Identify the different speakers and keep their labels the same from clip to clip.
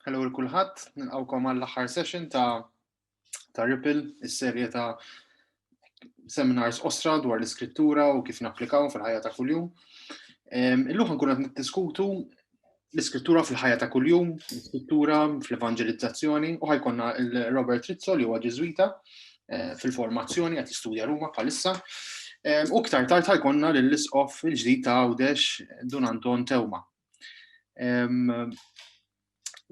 Speaker 1: Hello l-kulħadd, nilqawkom għall-aħħar session ta' Ripple, is-serje ta' seminars osra dwar l-iskrittura u kif napplikaw fil-ħajja ta' kuljum. Illum ħankun qed niddiskutu l-iskrittura fil-ħajja ta' kuljum, l-iskrittura fl-evangelizzazzjoni u ħajkonna il-Robert Rizzo li huwa Ġeżwita fil-formazzjoni qed jistudja Ruma bħalissa. U ktar tard ħajkonna lill-isqof il-ġdid ta' għawdex Dun Anton Teuma.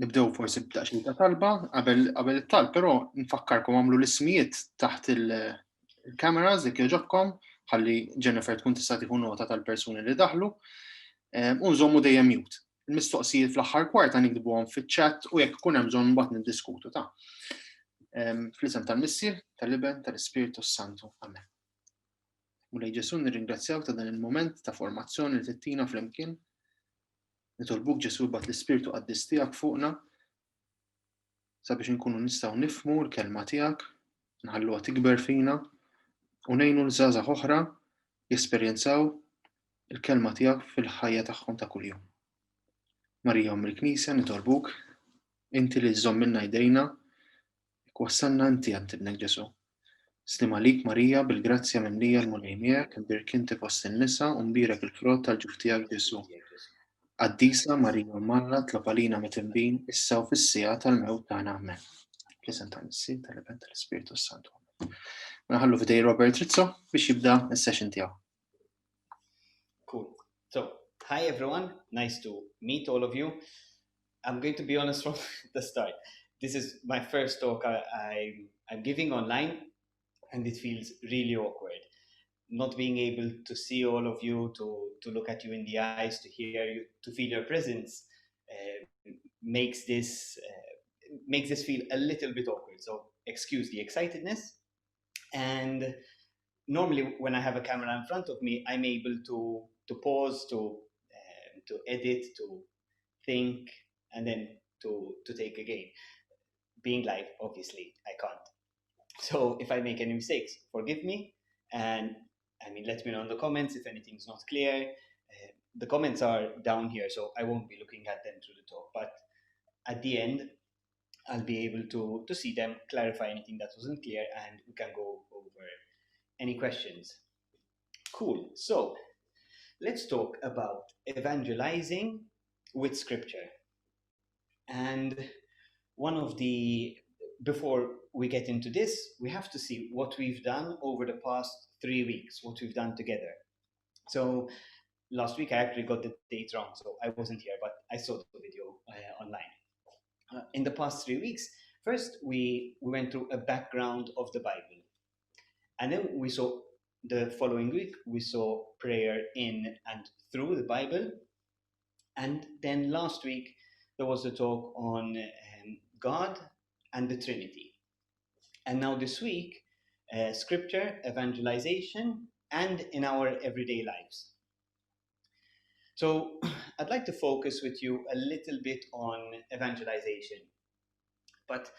Speaker 1: Nibdew forsi b'daqsxejn ta' talba, qabel it-talb, però nfakkarkom għamlu l-ismijiet taħt il-kameras li jogħġobkom ħalli Jennifer tkun tista' tieħu nota tal-persuni li daħlu u nżommu dejjem mute. Il-mistoqsijiet fl-aħħar kwarta nikdbuhom fiċ-chat u jekk ikun hemm bżonn mbagħad niddiskutu ta'. Fl-isem tal-Missier, tal-Iben, tal-Ispiritu Santu. Amen. Mulej Ġesu nirringrazzjaw ta' dan il-moment ta' formazzjoni li tittina flimkien. Nitolbuk Ġesu jibgħat l-Ispiritu Qaddis tiegħek fuqna sabiex inkunu nistgħu nifhmu l-kelma tiegħek, nħalluha tikber fina u ngħinu l-żgħażagħ oħra jesperjenzaw il-kelma tiegħek fil-ħajja tagħhom ta' kuljum. Marija mill-Knisja nitolbuk inti li żommilna jdejna wassalna inti għand ibnek Ġesu. Slim għalik Marija bil-grazzja mimlija l-mulej miegħek, imbirk inti fost in-nisa u mbirek il-frott tal-ġuf tiegħek Ġesu. Qaddisa Marija Malla tlob għalina metimbin issa u fis-sija tal-mewt tagħna amen. Fl-isem tal-Missier, tal-Iben, tal-Ispiritu Santu. Naħallu f'idej Robert Rizzo biex jibda s-session tiegħu.
Speaker 2: Cool. So, hi everyone. Nice to meet all of you. I'm going to be honest from the start. This is my first talk I'm giving online, and it feels really awkward. Not being able to see all of you, to look at you in the eyes, to hear you, to feel your presence, makes this feel a little bit awkward. So excuse the excitedness. And normally when I have a camera in front of me, I'm able to pause, to edit, to think, and then to take again. Being live, obviously, I can't. So if I make any mistakes, forgive me. And let me know in the comments if anything's not clear. The comments are down here, so I won't be looking at them through the talk. But at the end, I'll be able to see them, clarify anything that wasn't clear, and we can go over any questions. Cool. So let's talk about evangelizing with scripture. And before we get into this, we have to see what we've done over the past 3 weeks, what we've done together. So last week I actually got the date wrong, so I wasn't here, but I saw the video online. In the past 3 weeks, first we went through a background of the Bible. And then we saw the following week, we saw prayer in and through the Bible. And then last week, there was a talk on God and the Trinity. And now this week, scripture, evangelization, and in our everyday lives. So I'd like to focus with you a little bit on evangelization. But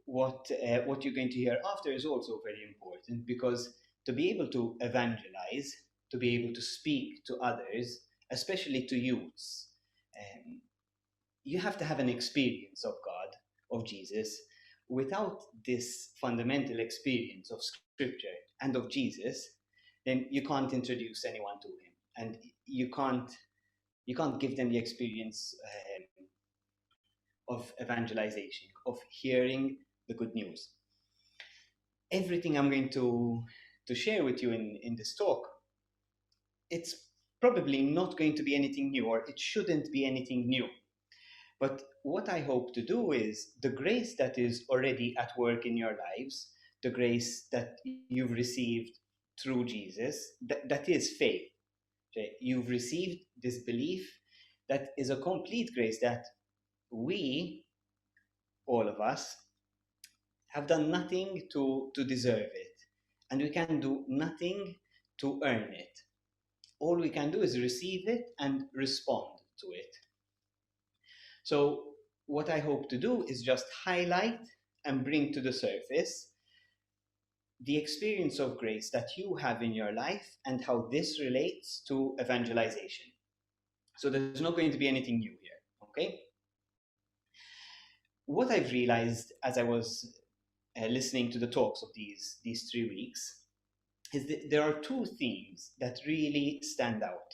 Speaker 2: what you're going to hear after is also very important, because to be able to evangelize, to be able to speak to others, especially to youths, you have to have an experience of God, of Jesus. Without this fundamental experience of scripture and of Jesus, then you can't introduce anyone to him, and you can't give them the experience of evangelization, of hearing the good news. Everything I'm going to share with you in this talk, it's probably not going to be anything new, or it shouldn't be anything new. But what I hope to do is the grace that is already at work in your lives, the grace that you've received through Jesus, that is faith. Okay? You've received this belief that is a complete grace that we, all of us, have done nothing to deserve it. And we can do nothing to earn it. All we can do is receive it and respond to it. So what I hope to do is just highlight and bring to the surface the experience of grace that you have in your life and how this relates to evangelization. So there's not going to be anything new here, okay? what I've realized as I was listening to the talks of these 3 weeks is that there are 2 themes that really stand out.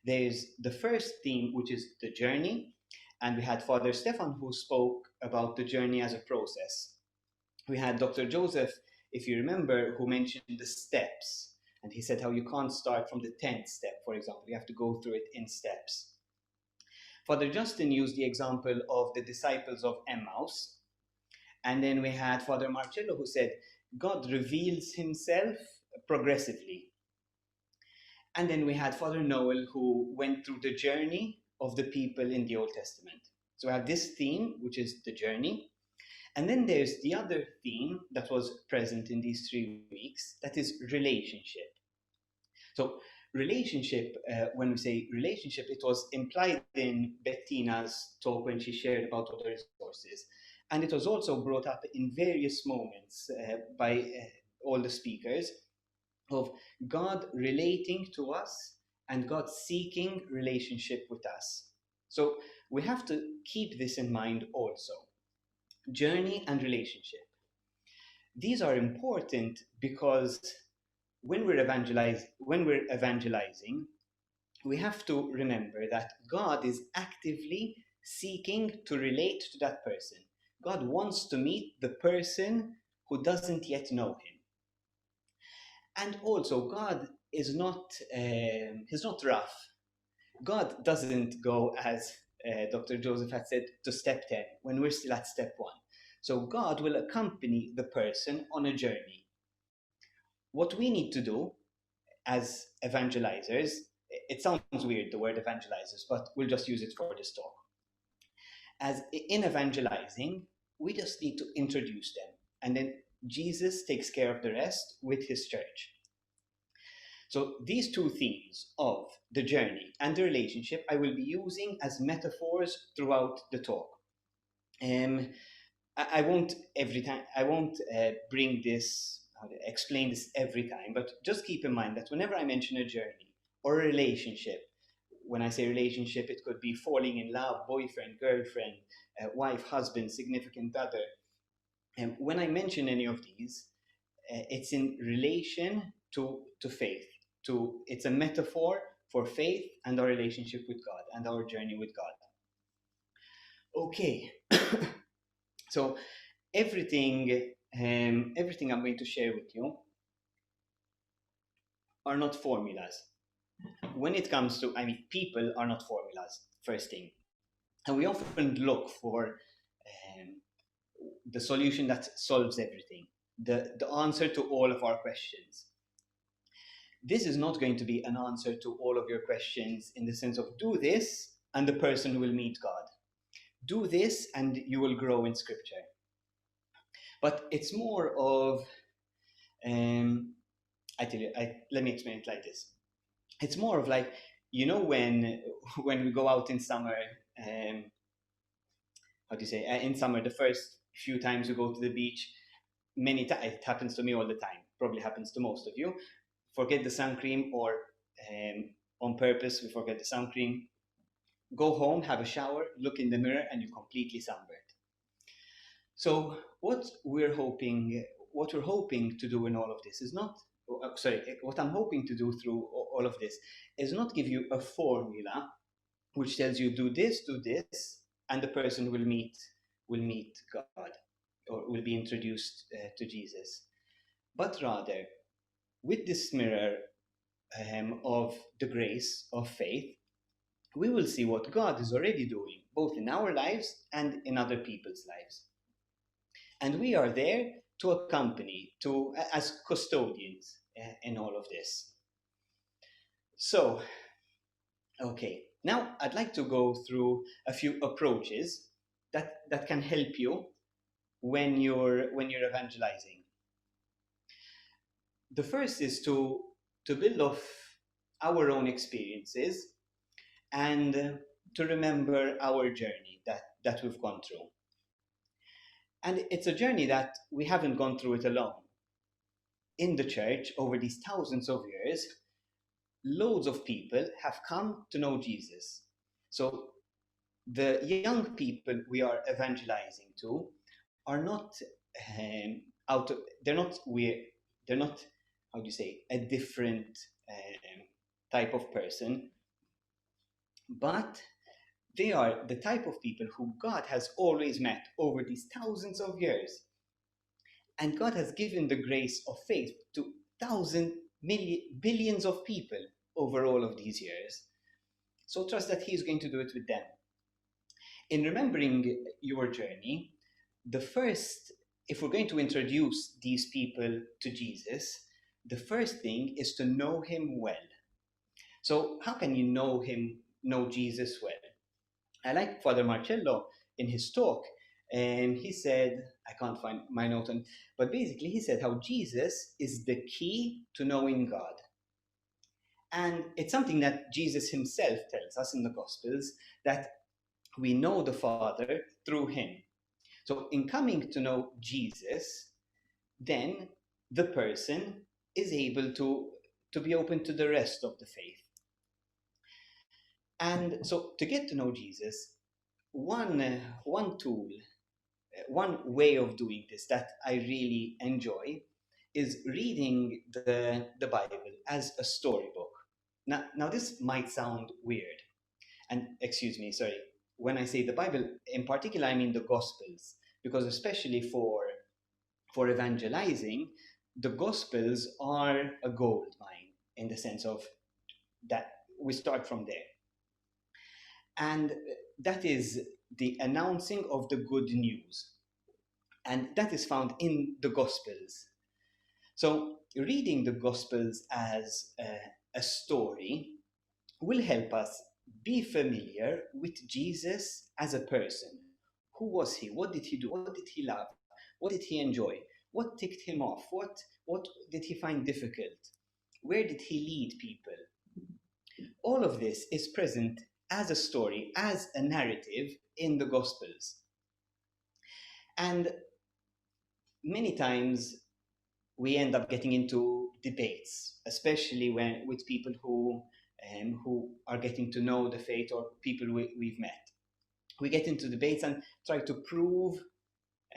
Speaker 2: There's the first theme, which is the journey, and we had Father Stefan who spoke about the journey as a process. We had Dr. Joseph, if you remember, who mentioned the steps, and he said how you can't start from the 10th step, for example, you have to go through it in steps. Father Justin used the example of the disciples of Emmaus, and then we had Father Marcello who said God reveals himself progressively. And then we had Father Noel who went through the journey of the people in the Old Testament. So we have this theme, which is the journey. And then there's the other theme that was present in these 3 weeks, that is relationship. So relationship, when we say relationship, it was implied in Bettina's talk when she shared about other resources. And it was also brought up in various moments by all the speakers, of God relating to us and God seeking relationship with us. So we have to keep this in mind also. Journey and relationship. These are important because when we're evangelizing, we have to remember that God is actively seeking to relate to that person. God wants to meet the person who doesn't yet know him. And also, God is not, he's not rough. God doesn't go, as Dr. Joseph had said, to step 10 when we're still at step 1. So God will accompany the person on a journey. What we need to do as evangelizers, it sounds weird, the word evangelizers, but we'll just use it for this talk. As in evangelizing, we just need to introduce them, and then Jesus takes care of the rest with his church. So these 2 themes of the journey and the relationship I will be using as metaphors throughout the talk. I won't bring this, explain this every time, but just keep in mind that whenever I mention a journey or a relationship, when I say relationship, it could be falling in love, boyfriend, girlfriend, wife, husband, significant other. And when I mention any of these, it's in relation to faith. It's a metaphor for faith and our relationship with God and our journey with God. Okay, so everything I'm going to share with you are not formulas. When it comes to, people are not formulas, first thing. And we often look for the solution that solves everything, the answer to all of our questions. This is not going to be an answer to all of your questions in the sense of do this and the person will meet God. Do this and you will grow in Scripture. But it's more of, let me explain it like this. It's more of like, you know, when we go out in summer, in summer, the first few times we go to the beach, it happens to me all the time, probably happens to most of you, forget the sun cream, or on purpose we forget the sun cream, go home, have a shower, look in the mirror, and you're completely sunburned. So what we're hoping to do in all of this is not, what I'm hoping to do through all of this is not give you a formula which tells you do this, and the person will meet God or will be introduced to Jesus. But rather, with this mirror of the grace of faith, we will see what God is already doing, both in our lives and in other people's lives. And we are there to accompany, as custodians in all of this. So, okay, now I'd like to go through a few approaches that can help you when you're evangelizing. The first is to build off our own experiences and to remember our journey that we've gone through. And it's a journey that we haven't gone through it alone. In the church, over these thousands of years, loads of people have come to know Jesus. So the young people we are evangelizing to are not they're not how do you say, a different type of person, but they are the type of people who God has always met over these thousands of years. And God has given the grace of faith to billions of people over all of these years. So trust that He is going to do it with them. In remembering your journey, if we're going to introduce these people to Jesus, the first thing is to know Him well. So how can you know Jesus well? I like Father Marcello in his talk, and he said, I can't find my note on, but basically he said how Jesus is the key to knowing God. And it's something that Jesus himself tells us in the Gospels, that we know the Father through Him. So in coming to know Jesus, then the person is able to be open to the rest of the faith. And so to get to know Jesus, one tool, one way of doing this that I really enjoy is reading the Bible as a storybook. Now this might sound weird, and excuse me, sorry. When I say the Bible, in particular, I mean the Gospels, because especially for evangelizing, the Gospels are a gold mine in the sense of that we start from there. And that is the announcing of the good news. And that is found in the Gospels. So reading the Gospels as a story will help us be familiar with Jesus as a person. Who was He? What did He do? What did He love? What did He enjoy? What ticked Him off? What did He find difficult? Where did He lead people? All of this is present as a story, as a narrative in the Gospels. And many times we end up getting into debates, especially with people who are getting to know the faith, or people we've met. We get into debates and try to prove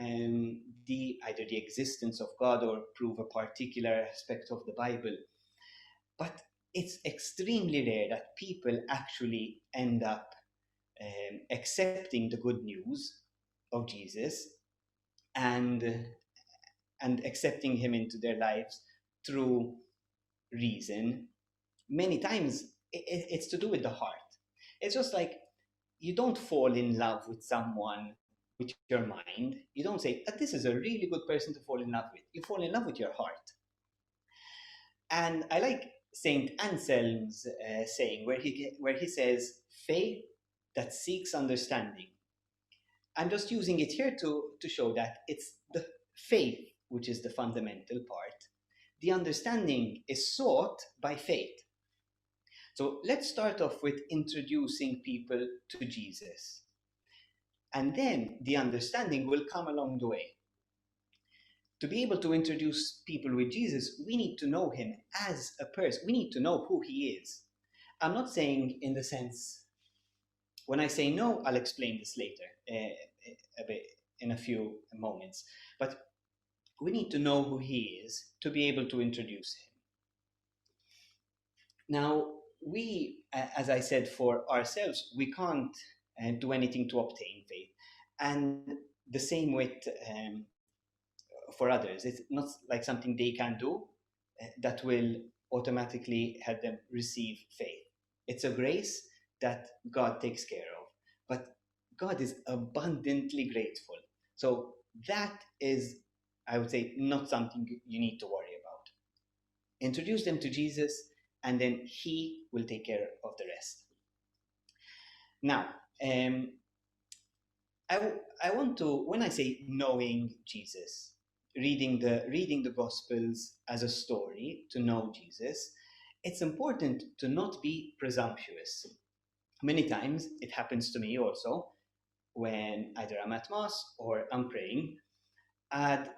Speaker 2: either the existence of God or prove a particular aspect of the Bible. But it's extremely rare that people actually end up accepting the good news of Jesus and accepting Him into their lives through reason. Many times it's to do with the heart. It's just like, you don't fall in love with someone with your mind. You don't say that this is a really good person to fall in love with. You fall in love with your heart. And I like Saint Anselm's saying where he says, faith that seeks understanding. I'm just using it here to show that it's the faith which is the fundamental part. The understanding is sought by faith. So let's start off with introducing people to Jesus. And then the understanding will come along the way. To be able to introduce people with Jesus, we need to know Him as a person. We need to know who He is. I'm not saying in the sense, when I say no, I'll explain this later a bit in a few moments. But we need to know who He is to be able to introduce Him. Now, we, as I said, for ourselves, we can't do anything to obtain faith. And the same with for others. It's not like something they can do that will automatically help them receive faith. It's a grace that God takes care of. But God is abundantly grateful. So that is, I would say, not something you need to worry about. Introduce them to Jesus, and then He will take care of the rest. Now, I want to, when I say knowing Jesus, reading the Gospels as a story to know Jesus, it's important to not be presumptuous. Many times it happens to me also, when either I'm at Mass or I'm praying, I'd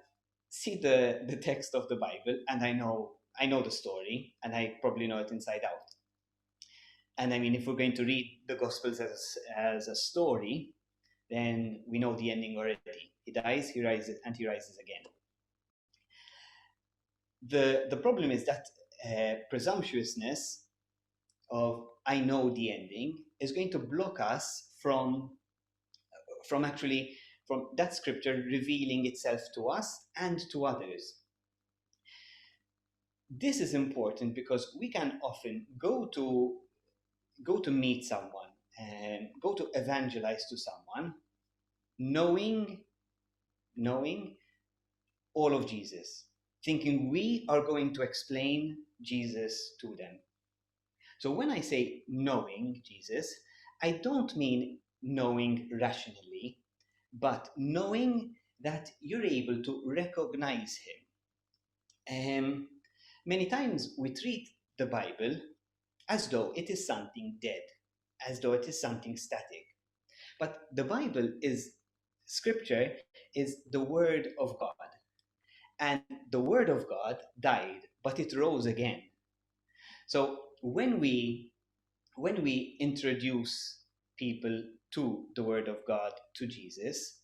Speaker 2: see the text of the Bible, and I know the story, and I probably know it inside out. And I mean, if we're going to read the Gospels as a story, then we know the ending already. He dies, he rises, and he rises again. The problem is that presumptuousness of I know the ending is going to block us from that scripture revealing itself to us and to others. This is important because we can often go to meet someone and go to evangelize to someone knowing all of Jesus, thinking we are going to explain Jesus to them. So when I say knowing Jesus, I don't mean knowing rationally, but knowing that you're able to recognize him. Many times we treat the Bible as though it is something dead, as though it is something static. But the Bible Scripture is the Word of God. And the Word of God died, but it rose again. So when we introduce people to the Word of God, to Jesus,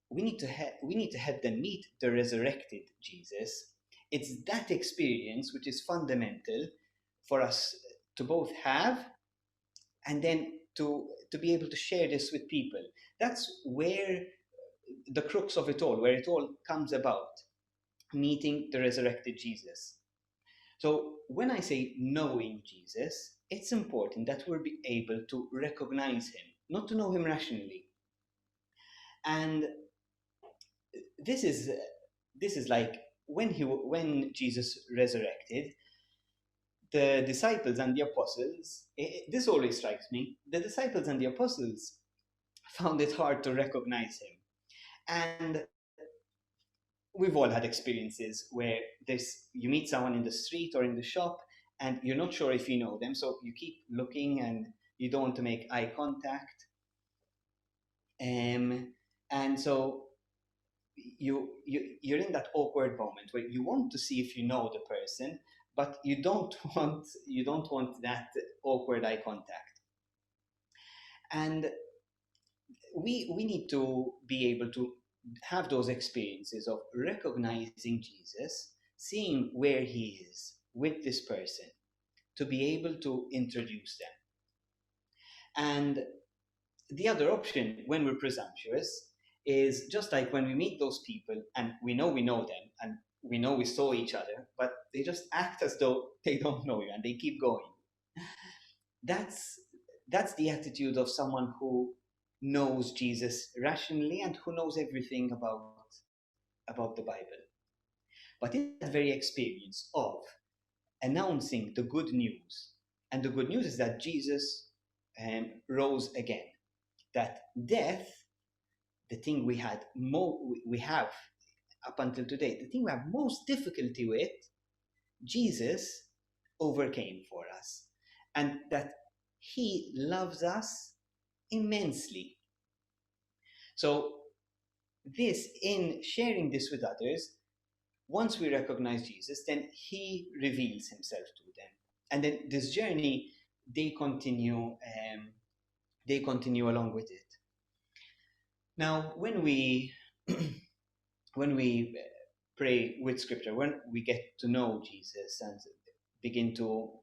Speaker 2: we need to have them meet the resurrected Jesus. It's that experience which is fundamental for us to both have and then to be able to share this with people. That's where the crux of it all, where it all comes about, meeting the resurrected Jesus. So when I say knowing Jesus, it's important that we'll be able to recognize him, not to know him rationally. And this is like when Jesus resurrected, the disciples and the apostles, this always strikes me, the disciples and the apostles found it hard to recognize him. And we've all had experiences where you meet someone in the street or in the shop and you're not sure if you know them, so you keep looking and you don't want to make eye contact. And so you're in that awkward moment where you want to see if you know the person, but you don't want that awkward eye contact. And we need to be able to have those experiences of recognizing Jesus, seeing where he is with this person, to be able to introduce them. And the other option when we're presumptuous is just like when we meet those people and we know them and we know we saw each other, but they just act as though they don't know you and they keep going. That's the attitude of someone who knows Jesus rationally and who knows everything about the Bible. But in that very experience of announcing the good news, and the good news is that Jesus rose again, that death, the thing we have up until today, the thing we have most difficulty with, Jesus overcame for us, and that he loves us immensely. So this, in sharing this with others, once we recognize Jesus, then he reveals himself to them. And then this journey, they continue along with it. Now, when we pray with Scripture, when we get to know Jesus and begin to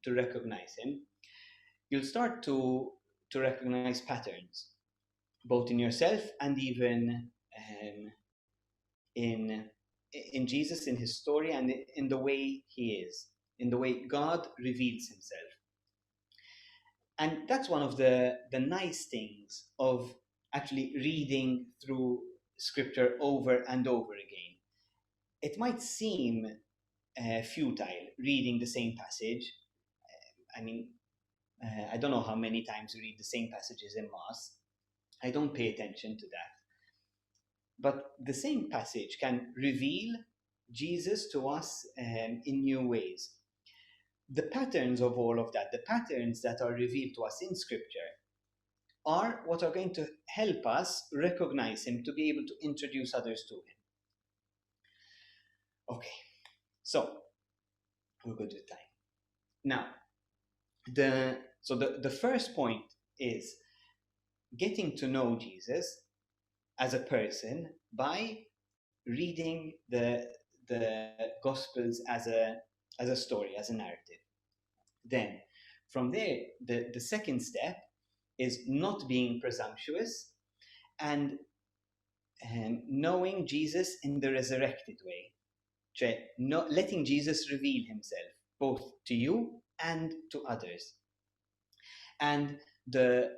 Speaker 2: recognize him, you'll start to recognize patterns, both in yourself and even in Jesus, in his story, and in the way he is, in the way God reveals himself. And that's one of the nice things of actually reading through Scripture over and over again. It might seem futile reading the same passage. I don't know how many times we read the same passages in Mass. I don't pay attention to that. But the same passage can reveal Jesus to us in new ways. The patterns of all of that, the patterns that are revealed to us in Scripture, are what are going to help us recognize him, to be able to introduce others to him. Okay, so we're good with time. Now, the first point is getting to know Jesus as a person by reading the Gospels as a story, as a narrative. Then, from there, the second step is not being presumptuous and knowing Jesus in the resurrected way. Cioè, letting Jesus reveal himself both to you and to others. And the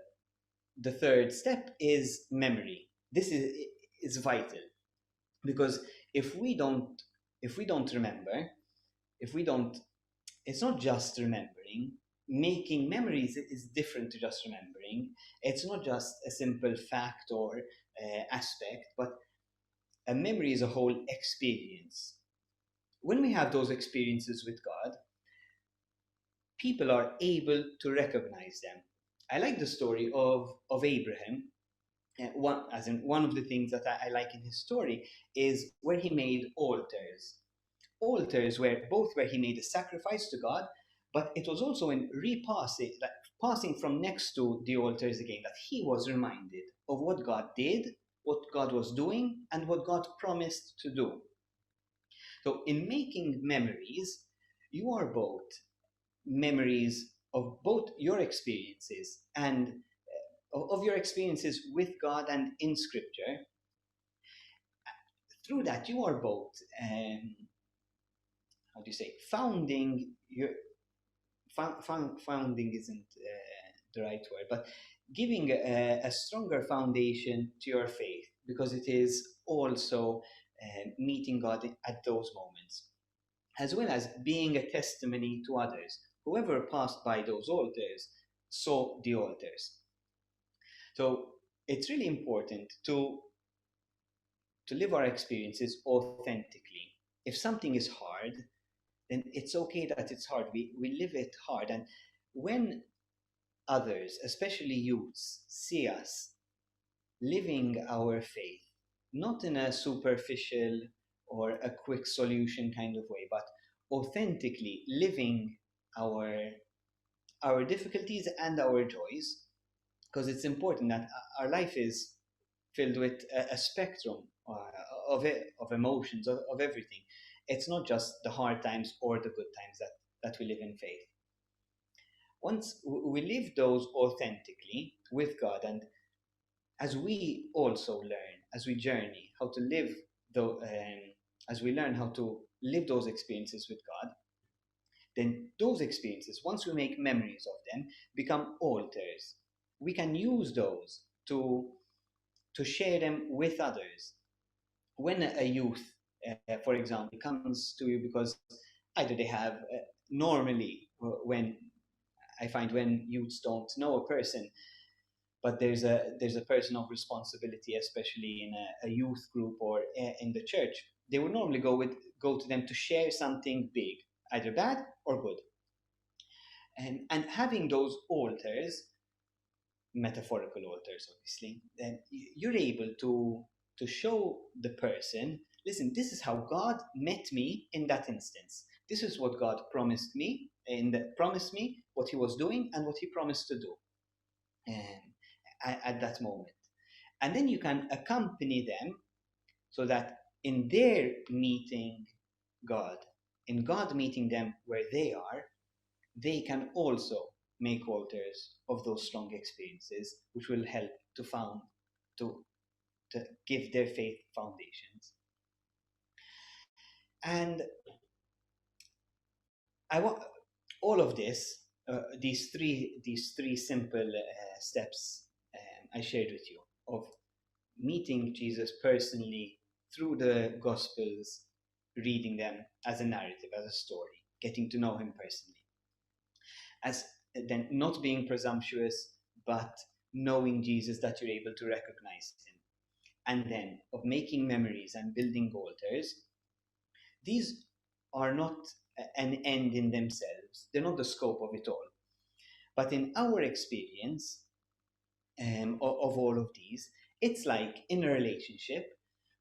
Speaker 2: third step is memory. This is vital, because if we don't remember, it's not just remembering. Making memories is different to just remembering. It's not just a simple fact or aspect, but a memory is a whole experience. When we have those experiences with God, people are able to recognize them. I like the story of Abraham. One of the things that I like in his story is where he made altars. Altars where he made a sacrifice to God, but it was also in passing from next to the altars again, that he was reminded of what God did, what God was doing, and what God promised to do. So in making memories, you are both memories of both your experiences and of your experiences with God and in Scripture. Through that, you are both, founding your... founding isn't the right word, but giving a stronger foundation to your faith, because it is also meeting God at those moments, as well as being a testimony to others. Whoever passed by those altars saw the altars. So it's really important to live our experiences authentically. If something is hard, then it's okay that it's hard. We live it hard. And when others, especially youths, see us living our faith, not in a superficial or a quick solution kind of way, but authentically living our difficulties and our joys, because it's important that our life is filled with a spectrum of emotions, of everything. It's not just the hard times or the good times that we live in faith. Once we live those authentically with God, and as we also learn, as we journey how to live, as we learn how to live those experiences with God, then those experiences, once we make memories of them, become altars. We can use those to share them with others. When a youth, for example, comes to you because either they have, normally, when youths don't know a person, but there's a person of responsibility, especially in a youth group or in the church, they would normally go to them to share something big, either bad or good. And having those altars, metaphorical altars, obviously, then you're able to show the person, listen, this is how God met me in that instance. This is what God promised me, what he was doing and what he promised to do at that moment. And then you can accompany them so that in their meeting God, in God meeting them where they are, they can also make altars of those strong experiences, which will help to give their faith foundations. And I want all of this, these three simple steps I shared with you, of meeting Jesus personally through the Gospels, reading them as a narrative, as a story, getting to know him personally. As then not being presumptuous, but knowing Jesus, that you're able to recognize him. And then of making memories and building altars. These are not an end in themselves. They're not the scope of it all. But in our experience of all of these, it's like in a relationship,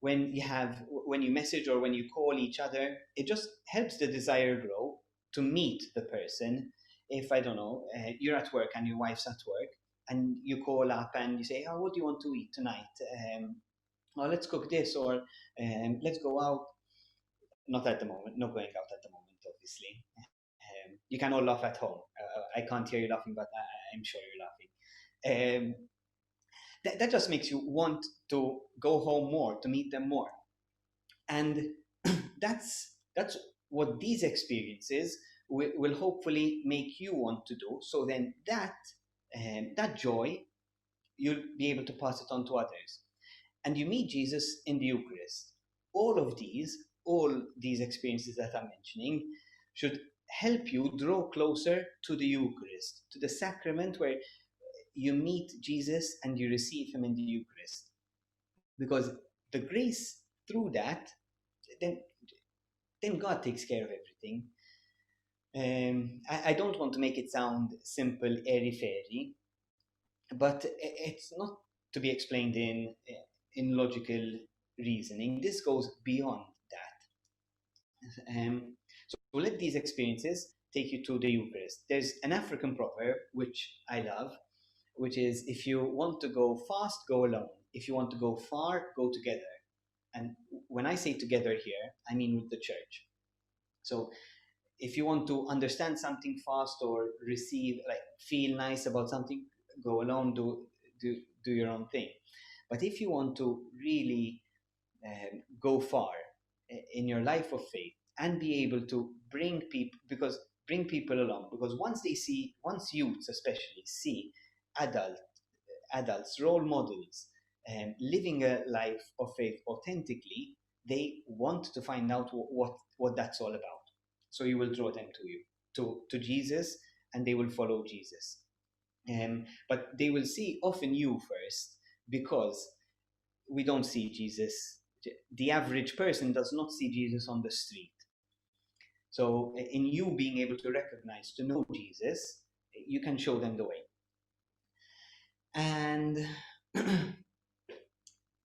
Speaker 2: when you message or when you call each other, it just helps the desire grow to meet the person if I don't know, you're at work and your wife's at work, and you call up and you say, "Oh, what do you want to eat tonight? Or let's cook this, or let's go out." Not at the moment, not going out at the moment, obviously. You can all laugh at home. I can't hear you laughing, but I'm sure you're laughing. That just makes you want to go home more, to meet them more. And that's what these experiences will hopefully make you want to do. So then that joy, you'll be able to pass it on to others. And you meet Jesus in the Eucharist. All these experiences that I'm mentioning should help you draw closer to the Eucharist, to the sacrament where you meet Jesus and you receive him in the Eucharist. Because the grace through that, then God takes care of everything. I don't want to make it sound simple, airy-fairy, but it's not to be explained in logical reasoning. This goes beyond that. So let these experiences take you to the Eucharist. There's an African proverb, which I love, which is, if you want to go fast, go alone. If you want to go far, go together. And when I say together here, I mean with the church. So if you want to understand something fast or receive, like feel nice about something, go alone, do your own thing. But if you want to really go far in your life of faith and be able to bring people along, because once youths especially see adults, role models, living a life of faith authentically, they want to find out what that's all about. So you will draw them to Jesus, and they will follow Jesus. But they will see often you first, because we don't see Jesus. The average person does not see Jesus on the street. So in you being able to recognize, to know Jesus, you can show them the way. And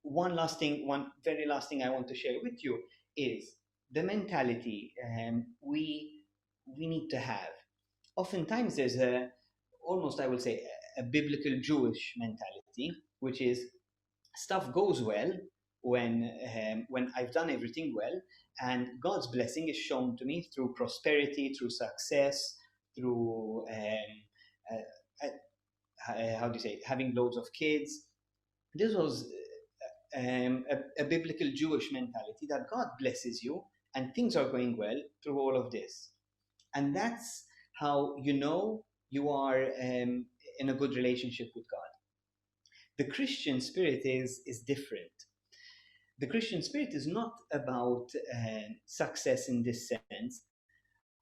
Speaker 2: one very last thing I want to share with you is the mentality we need to have. Oftentimes there's almost, I would say, a biblical Jewish mentality, which is stuff goes well when I've done everything well, and God's blessing is shown to me through prosperity, through success, through having loads of kids. This was a biblical Jewish mentality, that God blesses you and things are going well through all of this. And that's how you know you are in a good relationship with God. The Christian spirit is different. The Christian spirit is not about success in this sense,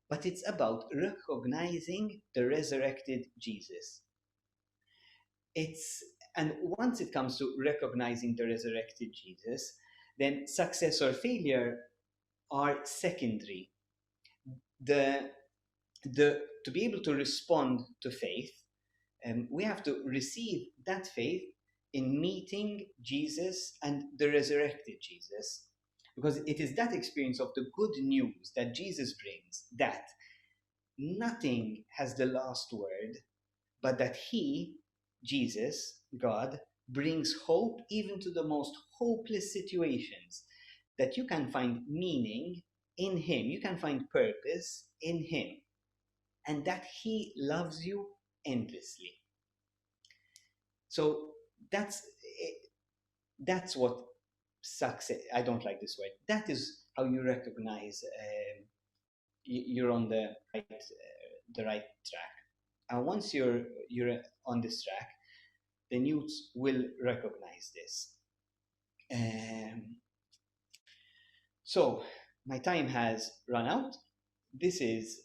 Speaker 2: but it's about recognizing the resurrected Jesus. And once it comes to recognizing the resurrected Jesus, then success or failure are secondary. To be able to respond to faith, we have to receive that faith in meeting Jesus and the resurrected Jesus, because it is that experience of the good news that Jesus brings, that nothing has the last word, but that he, Jesus, God, brings hope even to the most hopeless situations, that you can find meaning in him, you can find purpose in him, and that he loves you endlessly. So that's what success, I don't like this word, that is how you recognize you're on the right track. And once you're on this track, the youths will recognize this. So my time has run out. This is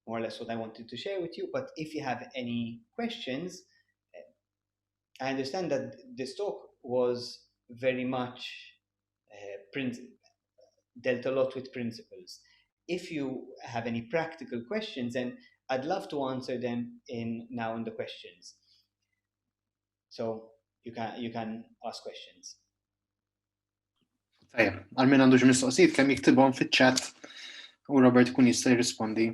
Speaker 2: more or less what I wanted to share with you. But if you have any questions, I understand that this talk was very much dealt a lot with principles. If you have any practical questions, then I'd love to answer them now in the questions. So you can ask questions.
Speaker 1: Tajjeb, għal min għandu xi mistoqsijiet kemm jiktibhom fiċ-chat u Robert ikun jista' jirrispondi.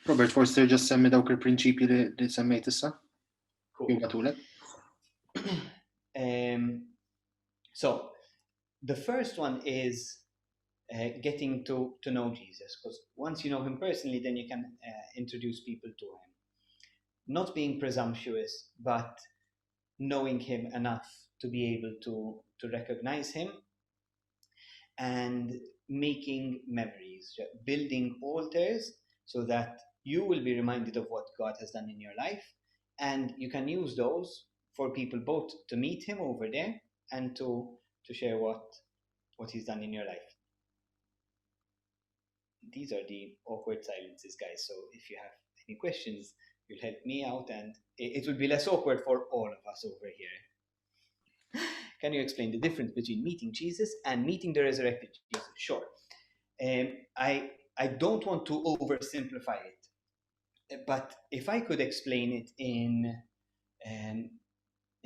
Speaker 1: Robert, forsi terġa' semmi dawk il-prinċipji li semmejt issa? Jgħatulek?
Speaker 2: So, the first one is getting to know Jesus, because once you know him personally, then you can introduce people to him. Not being presumptuous, but knowing him enough to be able to recognize him, and making memories, building altars so that you will be reminded of what God has done in your life, and you can use those for people both to meet him over there and to share what he's done in your life. These are the awkward silences, guys, so if you have any questions, you'll help me out, and it will be less awkward for all of us over here. Can you explain the difference between meeting Jesus and meeting the resurrected Jesus? Sure. I don't want to oversimplify it, but if I could explain it in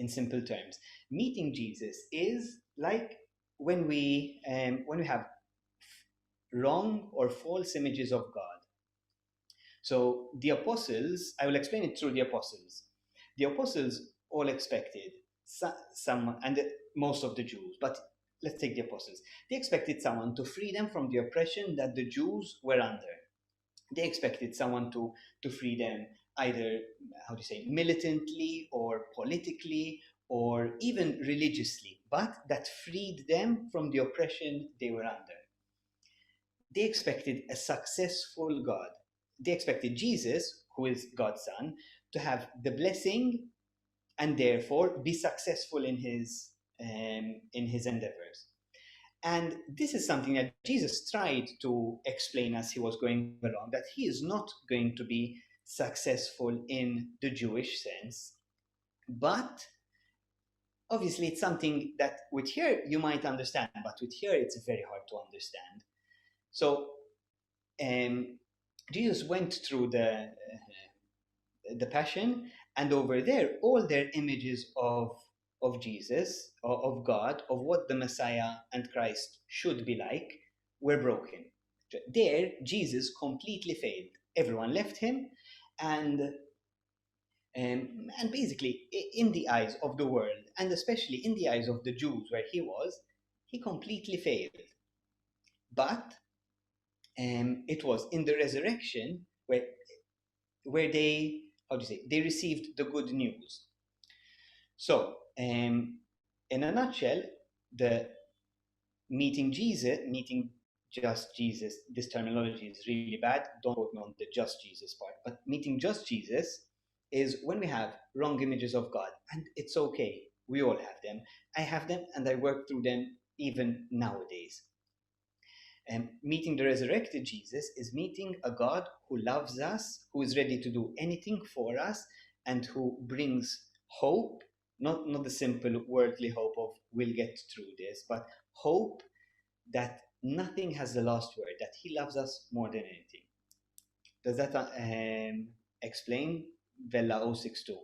Speaker 2: simple terms, meeting Jesus is like when we have wrong or false images of God. So the apostles, I will explain it through the apostles. The apostles all expected someone, and most of the Jews, but let's take the apostles. They expected someone to free them from the oppression that the Jews were under. They expected someone to free them either, militantly or politically or even religiously, but that freed them from the oppression they were under. They expected a successful God. They expected Jesus, who is God's Son, to have the blessing and therefore be successful in his endeavors. And this is something that Jesus tried to explain as he was going along, that he is not going to be successful in the Jewish sense, but obviously it's something that with here you might understand, but with here it's very hard to understand. So Jesus went through the Passion, and over there all their images of Jesus, of God, of what the Messiah and Christ should be like, were broken. There Jesus completely failed. Everyone left him, and basically in the eyes of the world, and especially in the eyes of the Jews where he completely failed. But it was in the resurrection where they received the good news. So in a nutshell, the meeting just Jesus, this terminology is really bad, don't quote me on the just Jesus part, but meeting just Jesus is when we have wrong images of God, and it's okay, we all have them. I have them, and I work through them even nowadays. Meeting the resurrected Jesus is meeting a God who loves us, who is ready to do anything for us, and who brings hope, not the simple worldly hope of we'll get through this, but hope that nothing has the last word, that he loves us more than anything. Does that explain Vella 062?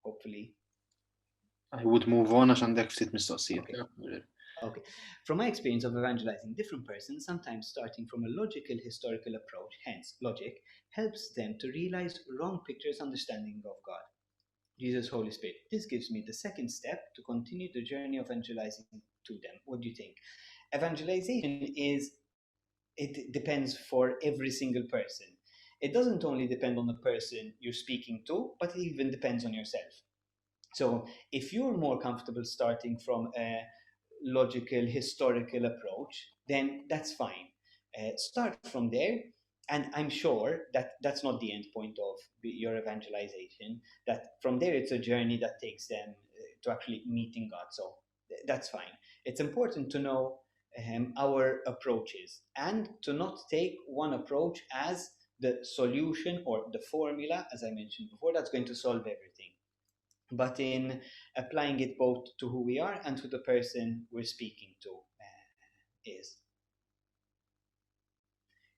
Speaker 2: Hopefully.
Speaker 1: I would move on għax għandek ftit mistoqsijiet.
Speaker 2: Okay. From my experience of evangelizing different persons, sometimes starting from a logical historical approach, hence logic, helps them to realize wrong pictures understanding of God, Jesus, Holy Spirit. This gives me the second step to continue the journey of evangelizing to them. What do you think? Evangelization it depends for every single person. It doesn't only depend on the person you're speaking to, but it even depends on yourself. So if you're more comfortable starting from a logical, historical approach, then that's fine. Start from there, and I'm sure that that's not the end point of your evangelization, that from there it's a journey that takes them to actually meeting God. So that's fine. It's important to know our approaches and to not take one approach as the solution or the formula, as I mentioned before, that's going to solve everything, but in applying it both to who we are and to the person we're speaking to.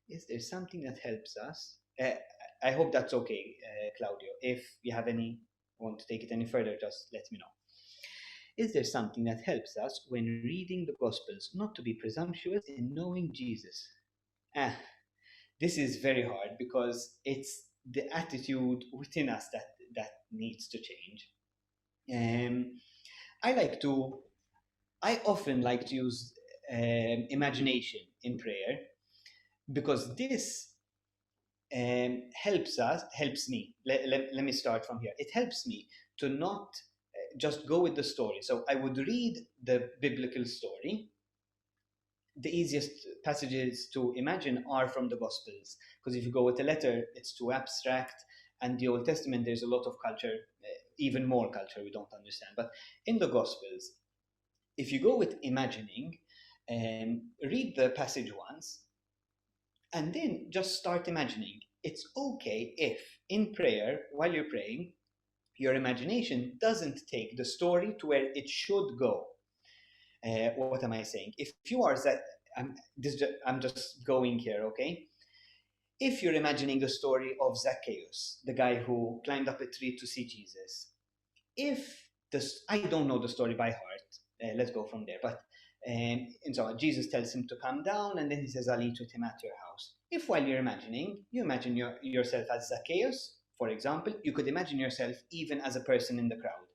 Speaker 2: Is there something that helps us? I hope that's okay, Claudio. If you have want to take it any further, just let me know. Is there something that helps us when reading the Gospels not to be presumptuous in knowing Jesus? This is very hard because it's the attitude within us that needs to change. I often like to use imagination in prayer because this helps me. Let me start from here. It helps me to not just go with the story. So I would read the biblical story. The easiest passages to imagine are from the Gospels, because if you go with a letter, it's too abstract. And the Old Testament, there's a lot of culture, even more culture we don't understand. But in the Gospels, if you go with imagining, read the passage once, and then just start imagining. It's okay if in prayer, while you're praying, your imagination doesn't take the story to where it should go. What am I saying? If you are I'm just going here, okay? If you're imagining the story of Zacchaeus, the guy who climbed up a tree to see Jesus, I don't know the story by heart, let's go from there, but and so Jesus tells him to come down, and then he says, I'll eat with him at your house. If while you're imagining, you imagine yourself as Zacchaeus, for example, you could imagine yourself even as a person in the crowd.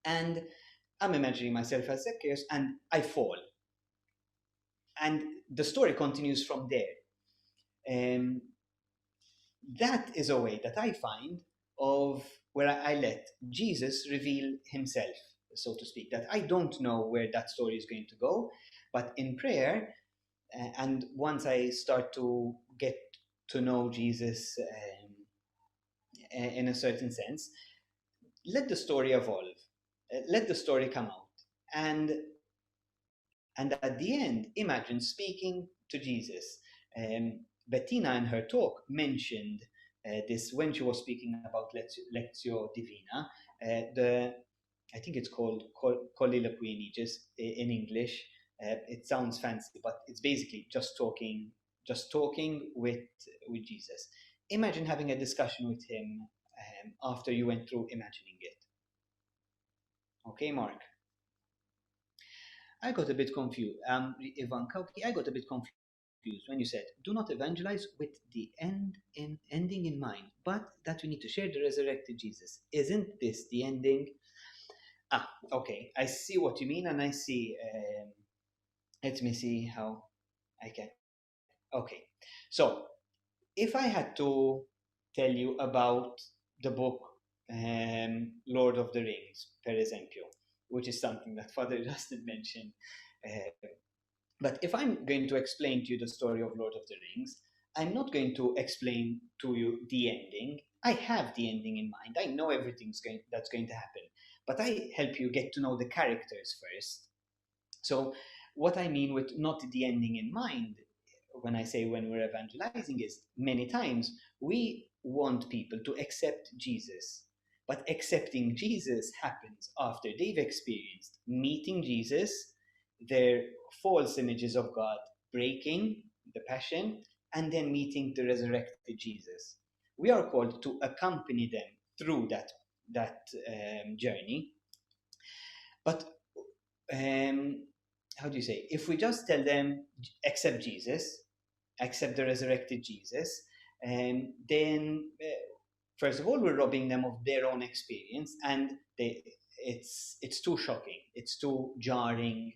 Speaker 2: And I'm imagining myself as Zacchaeus, and I fall. And the story continues from there. That is a way that I find of where I let Jesus reveal himself, so to speak, that I don't know where that story is going to go, but in prayer, and once I start to get to know Jesus in a certain sense, let the story evolve, let the story come out, and at the end, imagine speaking to Jesus. Bettina in her talk mentioned this when she was speaking about Lectio Divina. I think it's called colloquy in English. It sounds fancy, but it's basically just talking with Jesus. Imagine having a discussion with him after you went through imagining it. Okay, Mark? I got a bit confused. Ivanka, I got a bit confused when you said, do not evangelize with the ending in mind, but that we need to share the resurrected Jesus. Isn't this the ending? Okay. I see what you mean, and I see. Let me see how I can. Okay. So, if I had to tell you about the book Lord of the Rings, per esempio, which is something that Father Justin mentioned. But if I'm going to explain to you the story of Lord of the Rings, I'm not going to explain to you the ending. I have the ending in mind. I know everything's that's going to happen. But I help you get to know the characters first. So what I mean with not the ending in mind, when I say when we're evangelizing, is many times we want people to accept Jesus. But accepting Jesus happens after they've experienced meeting Jesus, their false images of God breaking, the passion, and then meeting the resurrected Jesus. We are called to accompany them through that journey. But how do you say? If we just tell them, accept Jesus, accept the resurrected Jesus, then first of all, we're robbing them of their own experience, and it's too shocking, it's too jarring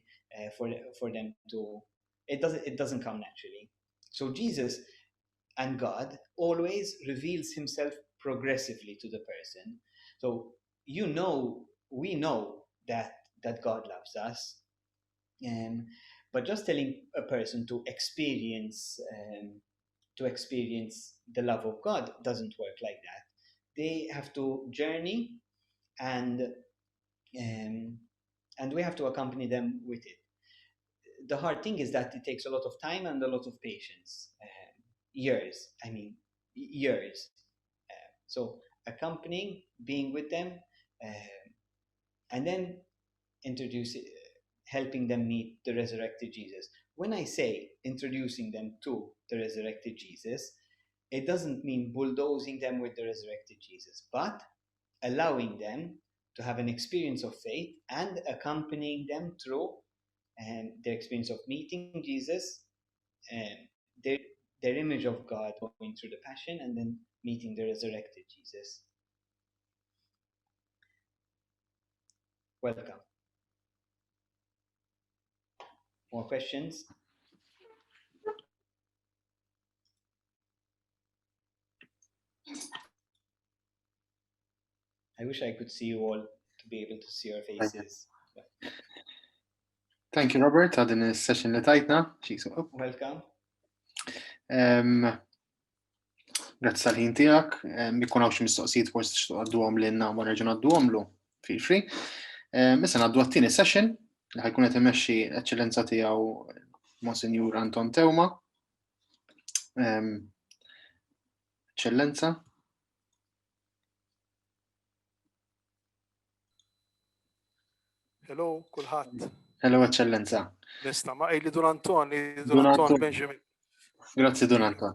Speaker 2: for them to. It doesn't come naturally. So Jesus and God always reveals himself progressively to the person. So we know that God loves us, but just telling a person to experience the love of God doesn't work like that. They have to journey, and we have to accompany them with it. The hard thing is that it takes a lot of time and a lot of patience. Years. So accompanying, being with them, and then helping them meet the resurrected Jesus. When I say introducing them to the resurrected Jesus, it doesn't mean bulldozing them with the resurrected Jesus, but allowing them to have an experience of faith and accompanying them through their experience of meeting Jesus and their image of God going through the passion and then meeting the resurrected Jesus. Welcome. More questions? I wish I could see you all to be able to see your faces.
Speaker 1: Thank you, Robert, għal din is-session li tajtna.
Speaker 2: Welcome.
Speaker 1: Grazzi tal-ħin tiegħek. Ikun hawn xi mistoqsijiet forsi tixtieq għadduhom lilna ma nerġa' ngħadduhomlu feel free. Issa ngħaddu għat-tieni session li ħajkun qed imexxi l-eċċellenza tiegħu Monsignor Anton Teuma. Eċċellenza.
Speaker 3: Hello, kulħadd.
Speaker 1: Hello, Eċċellenza.
Speaker 3: Nista' ma qejli Don Anton Benjamin.
Speaker 1: Grazzi Don Anton.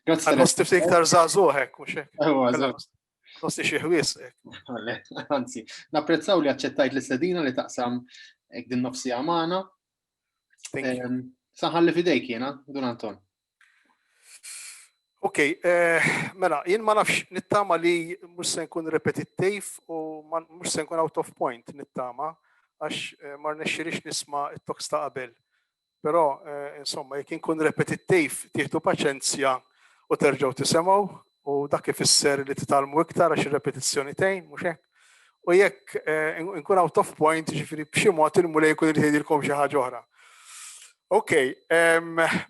Speaker 1: Grazzi
Speaker 3: tal-nosti iktar żagħżugħ hekk, mhux hekk. Nosti xi ħwies hekk.
Speaker 1: Anzi, napprezzaw li aċċettajt l-istedina li taqsam hekk din nofsija magħna. Saħalli fidejk jiena, Don Anton.
Speaker 3: Okay, mela, jien ma nafx nittama li mhux se nkun repetittiv u mhux se nkun out of point nittama għax ma rnexxirix nisma' it-talks ta' qabel. Però insomma jekk inkun repetittiv tieħdu paċenzja u terġgħu tisemgħu u dak ifisser li titgħallmu iktar għax ir-repetizzjoni tgħin mhux hekk. U jekk nkun out of point, ġifieri b'xi mod il-mulej jkun irid jgħidilkom xi ħaġa oħra. Okay,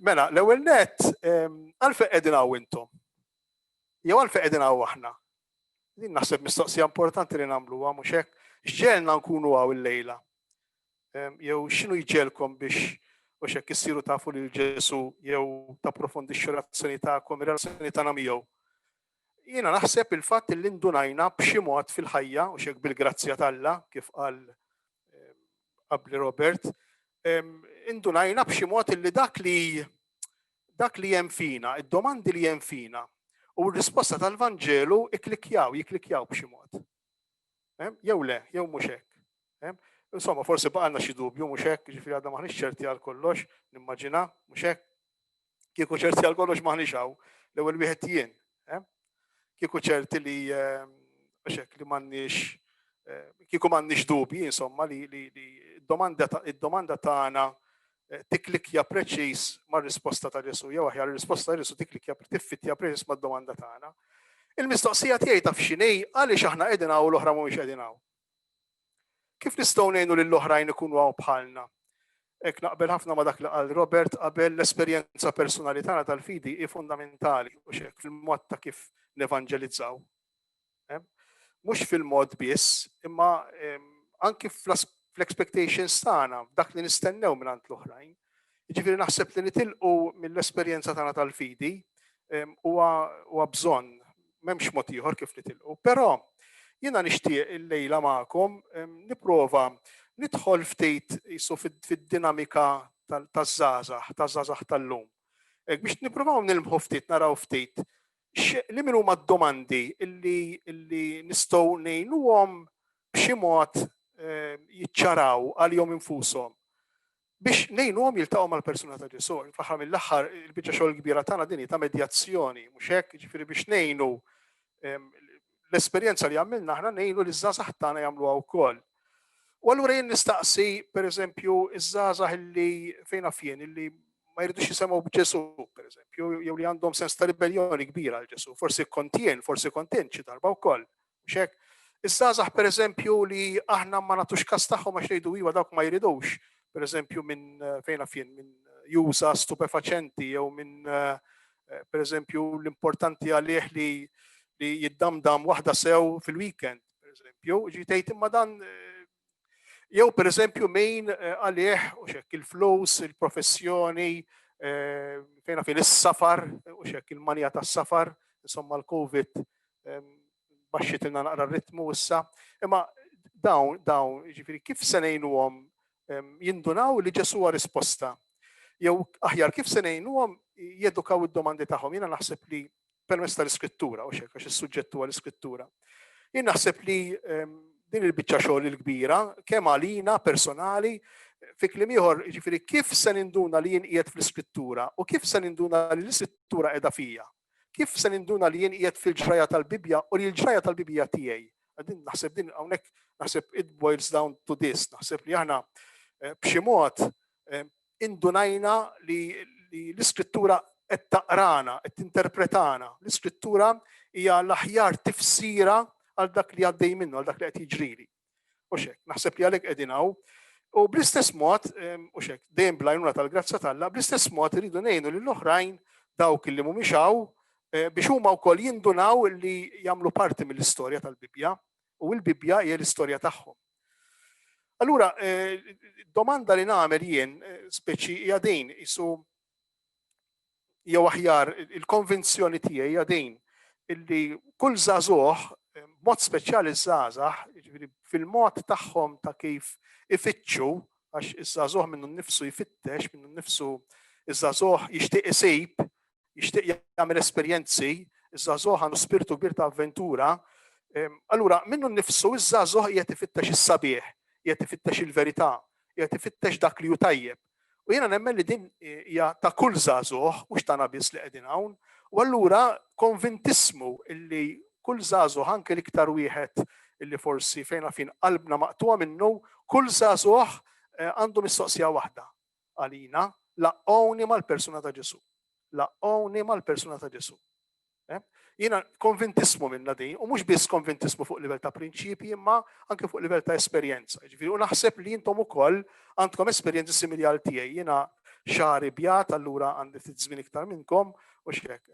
Speaker 3: mela, l-ewwel nett għalfejn qegħdin hawn intom. Jew għalfejn qegħdin hawn aħna. Din naħseb mistoqsija importanti li nagħmluha mhux hekk. X'ġelna nkunu hawn illejla. Jew x'inhu jġelkom biex mhux hekk issiru tafu lil Ġesu jew tapprofondixxu relazzjoni tagħkom, ir-relazzjoni tagħna miegħu. Jiena naħseb il-fatt li ndunajna b'xi mod fil-ħajja u hekk bil-grazzja t'Alla kif qal qabli Robert, indunajna b'xi mod li dak li hemm fina, id-domandi li hemm fina u r-risposta tal-Vanġelu jikklikjaw b'xi mod. Jew le, jew mhux hekk. Insomma, forsi baqalna xi dubju mhux hekk, ġifieri għadna maħniex ċerti għal kollox, nimmaġina mhux hekk. Kieku ċerti għal kollox maħniex hawn, l-ewwel wieħed jien. Kieku ċerti li mhux hekk li m'għandniex kieku m'għandniex dubji, insomma, li id-domanda tagħna tikklikja preċiż mar-risposta ta' Ġesu, jew aħjar ir-risposta ta' Ġesu tikklikja tiffittja preċiż mad-domanda tagħna. Il-mistoqsija tiegħi taf x'inhi għaliex aħna qegħdin hawn u l-oħra mhumiex qegħdin hawn. Kif nistgħu ngħinu lill-oħrajn ikunu hawn bħalna? Hekk naqbel ħafna ma' dak li qal Robert qabel l-esperjenza personali tagħna tal-fidi hi fundamentali u hekk fil-mod ta' kif nevanġelizzaw. Mhux fil-mod biss, imma anke fl-expectations tagħna, dak li nistennew mingħand l-oħrajn. Jiġifieri naħseb li nitilqu mill-esperjenza tagħna tal-fidi huwa bżonn m'hemmx mod ieħor kif nitilqu. Però jiena nixtieq illejla magħkom nipprova nidħol ftit isu fid-dinamika taż-żgħażagħ tal-lum. Biex nippruvaw nilmħu ftit, naraw ftit li min huma d-domandi illi nistgħu ngħinuhom b'xi mod jiċċaraw għalihom infushom biex ngħinuhom jiltaqgħu mal-persuna ta' Ġesu. Fl-aħħar mill-aħħar il-biċċa xogħol kbira tagħna din ta' medjazzjoni, mhux hekk, jiġifieri biex ngħinu l-esperjenza li għamilna aħna ngħinu li żgħażagħ tagħna jagħmluha wkoll. U allura jien nistaqsi pereżempju iż-żgħażagħ illi fejn fien illi ma jridux jisemgħu b'Ġesu, pereżempju, jew li għandhom sens ta' ribelljoni kbira għal Ġesu, forsi kontent xi darba wkoll, mhux hekk. Iż-żgħażagħ pereżempju li aħna ma nagħtux każ tagħhom għax ngħidu iva dawk ma jridux, pereżempju minn fejn fien minn juża stupefaċenti jew minn pereżempju l-importanti għalih li jiddamdam waħda sew fil-weekend, pereżempju, ġi tgħid imma dan jew pereżempju min għalih u hekk il-flus, il-professjoni, fejn fien is-safar u hekk il-manija tas-safar, insomma l-COVID baxxitilna naqra r-ritmu issa, imma dawn jiġifieri kif se ngħinuhom jindunaw li Ġesu huwa risposta. Jew aħjar kif se ngħinuhom jedukaw id-domandi tagħhom. Jiena naħseb li permezz tal-Iskrittura u hekk għax is-suġġett huwa l-Iskrittura. Jien naħseb li din il-biċċa xogħol il-kbira, kemm għalina personali, fi kliem ieħor, jiġifieri kif se ninduna li jien qiegħed fl-iskrittura u kif se ninduna li l-iskrittura qiegħda fija. Kif se ninduna li jien qiegħed fil-ġraja tal-Bibja u li l-ġraja tal-Bibja tiegħi. Naħseb din hawnhekk naħseb it boils down to this. Naħseb li aħna b'xi mod indunajna li l-iskrittura qed taqrana, qed tinterpretana. L-iskrittura hija l-aħjar tifsira għal dak li għaddej minnu, għal dak li qed jiġrili. U xek, naħseb li għalhekk qegħdin hawn. U bl-istess mod, u xek, dejjem bl-għajnuna tal-grazza tal-Alla, bl-istess mod iridu ngħinu lill-oħrajn dawk li mhumiex hawn biex huma wkoll jindunaw li jagħmlu parti mill-istorja tal-Bibja u l-Bibja hija l-istorja tagħhom. Allura, domanda li nagħmel jien speċi hija din isu jew aħjar il-konvinzjoni tiegħi hija din illi kull żagħżugħ b'mod speċjali żgħażagħ, jiġifieri fil-mod tagħhom ta' kif ifittxu għax iż-żagħżugħ minnu nnifsu jfittex, minnu nnifsu iż-żagħżugħ jixtieq isejb, jixtieq jagħmel esperjenzi, iż-żagħżugħ għandu spiritu kbir ta' avventura. Allura minnu nnifsu iż-żagħżugħ qiegħed ifittex is-sabiħ, qiegħed ifittex il-verità, qiegħed ifittex dak li hu tajjeb. U jiena nemmen li din hija ta' kull żagħżugħ mhux tagħna biss li qegħdin hawn, u allura konvintismu illi kull żagħżugħ anke l-iktar wieħed illi forsi fejna fin qalbna maqtuha minnu, kull żagħżugħ għandu mistoqsija waħda għalina, laqgħuni mal-persuna ta' Ġesu. Laqgħuni mal-persuna ta' Ġesu. Jiena konvintismu minna din, u mhux biss konvintismu fuq livell ta' prinċipji, imma anke fuq livell ta' esperjenza. Ġifieri u naħseb li intom ukoll għandkom esperjenzi simili għal tiegħi. Jiena xahri bjat, allura għandi ftit żmien iktar minnkom u x'hekk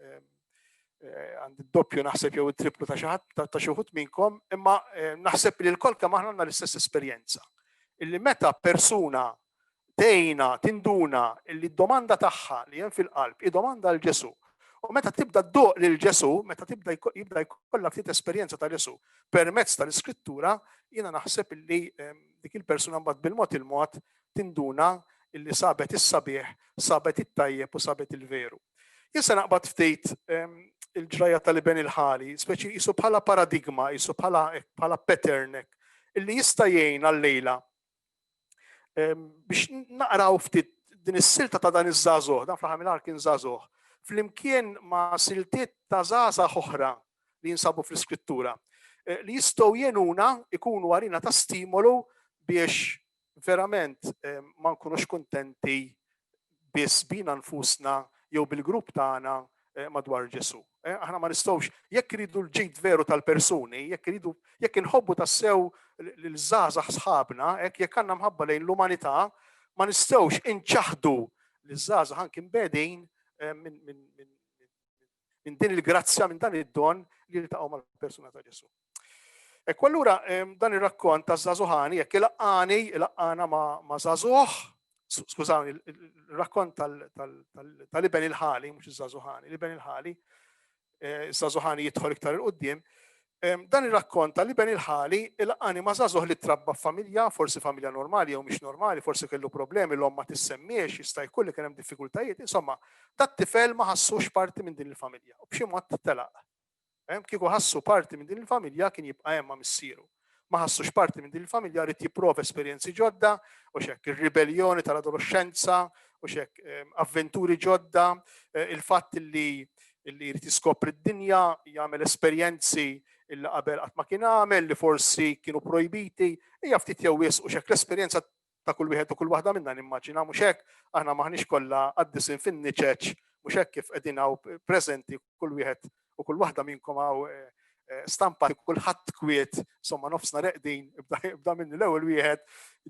Speaker 3: għandi d-doppju naħseb jew it-triplu ta' xi wħud minnkom, imma naħseb li l-kol kemm aħna għandna l-istess esperjenza. Illi meta persuna tgħinha tinduna illi d-domanda tagħha li hemm fil-qalb hi domanda l Ġesu. U meta tibda ddoq lil Ġesu, meta jibda jkollha ftit esperjenza ta' Ġesu permezz tal-Iskrittura, jiena naħseb illi dik il-persuna mbagħad bil-mod il-mod tinduna illi sabet is-sabiħ, sabet it-tajjeb u sabet il-veru. Jien se naqbad ftit il-ġraja tal-Iben il-ħali, speċi jisu bħala paradigma, jisu bħala pattern illi jista' jgħin għal-lejla biex naqraw ftit din is-silta ta' dan iż-żagħżugħ, dan fl-aħħar mill-aħħar kien żagħżugħ, flimkien ma' siltiet ta' żgħażagħ oħra li jinsabu fl-Iskrittura li jistgħu jgħinuna ikunu għarina ta' stimolu biex verament ma nkunux kuntenti biss bina nfusna jew bil-grupp tagħna madwar Ġesu. Aħna ma nistgħux jekk iridu l-ġid veru tal-persuni, jekk inħobbu tassew lil-żgħażagħ sħabna, jekk għandna mħabba lejn l-umanità, ma nistgħux inċaħdu liż-żgħażagħ anke imbedin minn din il-grazzja, minn dan id-don li jiltaqgħu mal-persuna ta' Ġesu. Ekku allura dan ir-rakkont ta' żagħżugħani jekk ilaqqana ma' żagħżugħ, skużawni, il-rakkont tal-Iben il-ħali, mhux iż-żagħżugħani, l-Iben il-ħali, iż-żagħżugħani jidħol iktar il-qudiem. Dan ir-rakkont tal-Iben il-ħali ilaqqani ma' żagħżugħ li trabba f'familja, forsi familja normali jew mhix normali, forsi kellu problemi l-omm ma tissemmiex, jista' jkun li kien hemm diffikultajiet, insomma, dat-tifel ma ħassux parti minn din il-familja u b'xi mod telaq. Kieku ħassu parti minn din il-familja kien jibqa' hemm ma' missieru. Ma ħassux parti minn din il-familja rrid jipprova esperjenzi ġodda u xekk ir-ribellioni tal-adolescenza u xekk avventuri ġodda, il-fatt li jrid jiskopri d-dinja, jagħmel esperjenzi illi qabel qatt ma kien għamel li forsi kienu projbiti, hija ftit jew wisq u xekk l-esperjenza ta' kull wieħed u kull waħda minnha nimmaġina mhux hekk aħna maħniex kollha qaddisin fin-niċeċ mhux hekk kif qegħdin hawn preżenti kull wieħed u kull waħda minnkom hawn stampati kulħadd kwiet, insomma nofsna reqdin, ibda minni l-ewwel wieħed.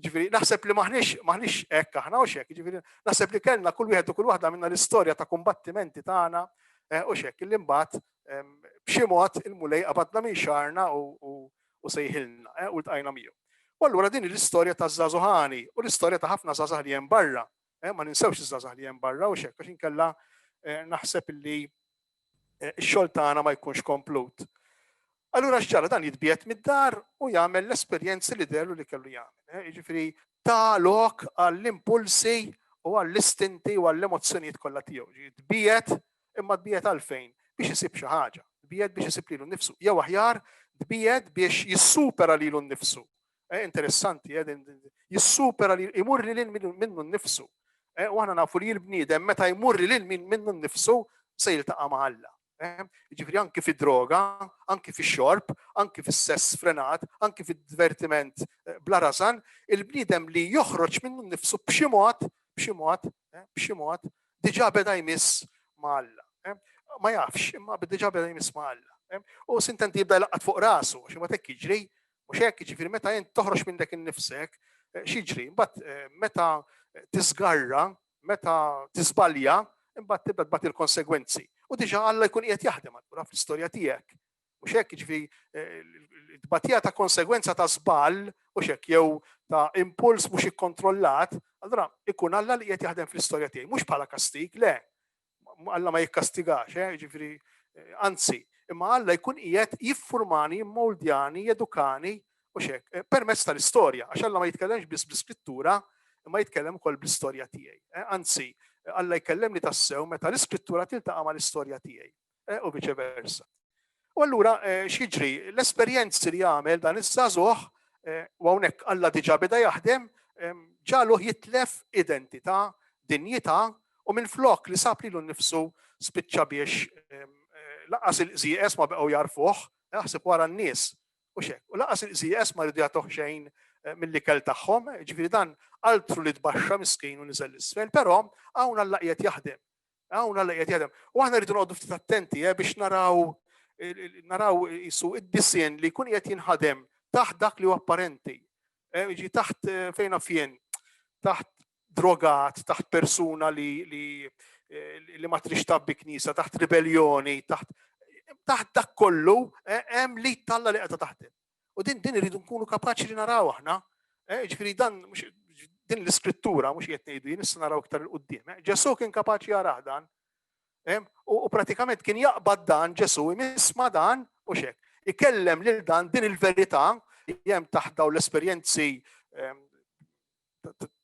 Speaker 3: Ġifieri naħseb li maħniex hekk aħna u x'hekk, ġifieri naħseb li kellna kull wieħed u kull waħda minna l-istorja ta' kumbattimenti tagħna u x'hekk illi mbagħad b'xi mod il-mulej qabadna minn xarna u sejħilna u ltqajna miegħu. U allura din l-istorja ta' żagħżugħani u l-istorja ta' ħafna żagħżagħ li hemm barra. Ma ninsewx iż-żagħżagħ li hemm barra u x'hekk għax inkella naħseb illi x-xogħol tagħna ma jkunx komplut. Allura x'ġara dan jitbiet mid-dar u jagħmel l-esperjenzi li derlu li kellu jagħmel. Jiġifieri ta' lok għall-impulsi u għall-istinti u għall-emozzjonijiet kollha tiegħu. Tbiet imma tbiet għalfejn biex isib xi ħaġa. Tbiet biex isib lilu nnifsu. Jew aħjar Tbiegħed biex jissupera lilu nnifsu. Interessanti, jissupera li imur lil minnu nnifsu. U aħna nafu li l-bniedem meta jmur lil minnu nnifsu se jiltaqa' ma' Alla. Jiġifieri anki fid-droga, anki fix-xorb, anki fis-sess frenat, anki fid-divertiment bla rażan, il-bniedem li joħroġ minnu nnifsu b'xi mod diġà beda jmiss ma' Alla. Ma jafx, imma diġà beda jmiss ma' Alla. U sintent jibda jlaqqat fuq rasu, xi ma tekk jiġri, mhux hekk jiġifieri meta jent toħroġ minn dak innifsek, x'jiġri, imbagħad meta tisgarra, meta tiżbalja, imbagħad tibda tbagħt il-konsegwenzi. U diġà Alla jkun qiegħed jaħdem allura fl-istorja tiegħek. Mhux hekk jiġifieri tbatija ta' konsegwenza ta' żball mhux hekk jew ta' impuls mhux ikkontrollat, allura ikun Alla li qiegħed jaħdem fl-istorja tiegħi, mhux bħala kastig, le. Alla ma jikkastigax, jiġifieri anzi, imma Alla jkun qiegħed jiffurmani, jimmoldjani, jedukani mhux hekk permezz tal-istorja, għax Alla ma jitkellemx biss bl-iskrittura, imma jitkellem ukoll bl-istorja tiegħi. Anzi, Alla jkellemni tassew meta l-iskrittura tiltaqa' mal-istorja tiegħi u viċe versa. U allura x'jiġri, l-esperjenzi li jagħmel dan iż-żagħżugħ u hawnhekk Alla diġà beda jaħdem, ġaluh jitlef identità, dinjità u minflok li sab lilu nnifsu spiċċa biex laqas il-qżieqes ma beqgħu jarfuh, jaħseb wara n-nies u xek. U laqas il-qżieqes ma rridu jagħtuh xejn mill-ikel tagħhom, ġifieri dan altru li tbaxxa miskin u niżel l-isfel, però hawn Alla qiegħed jaħdem. Hawn Alla qiegħed jaħdem. U aħna rridu noqogħdu ftit attenti biex naraw isu id-disien li jkun qiegħed jinħadem taħt dak li huwa apparenti. Jiġi taħt fejn fien, taħt drogat, taħt persuna li ma trix tabbi knisja, taħt ribeljoni, taħt dak kollu hemm li Alla li qiegħda taħdem. U din irridu nkunu kapaċi li naraw aħna. Ġifieri dan din l-iskrittura mhux qed ngħidu jien issa naraw iktar il quddiem. Ġesu kien kapaċi jarah dan. U pratikament kien jaqbad dan Ġesu imiss ma' dan u xek. Ikellem lil dan din il-verità li hemm taħt dawn l-esperjenzi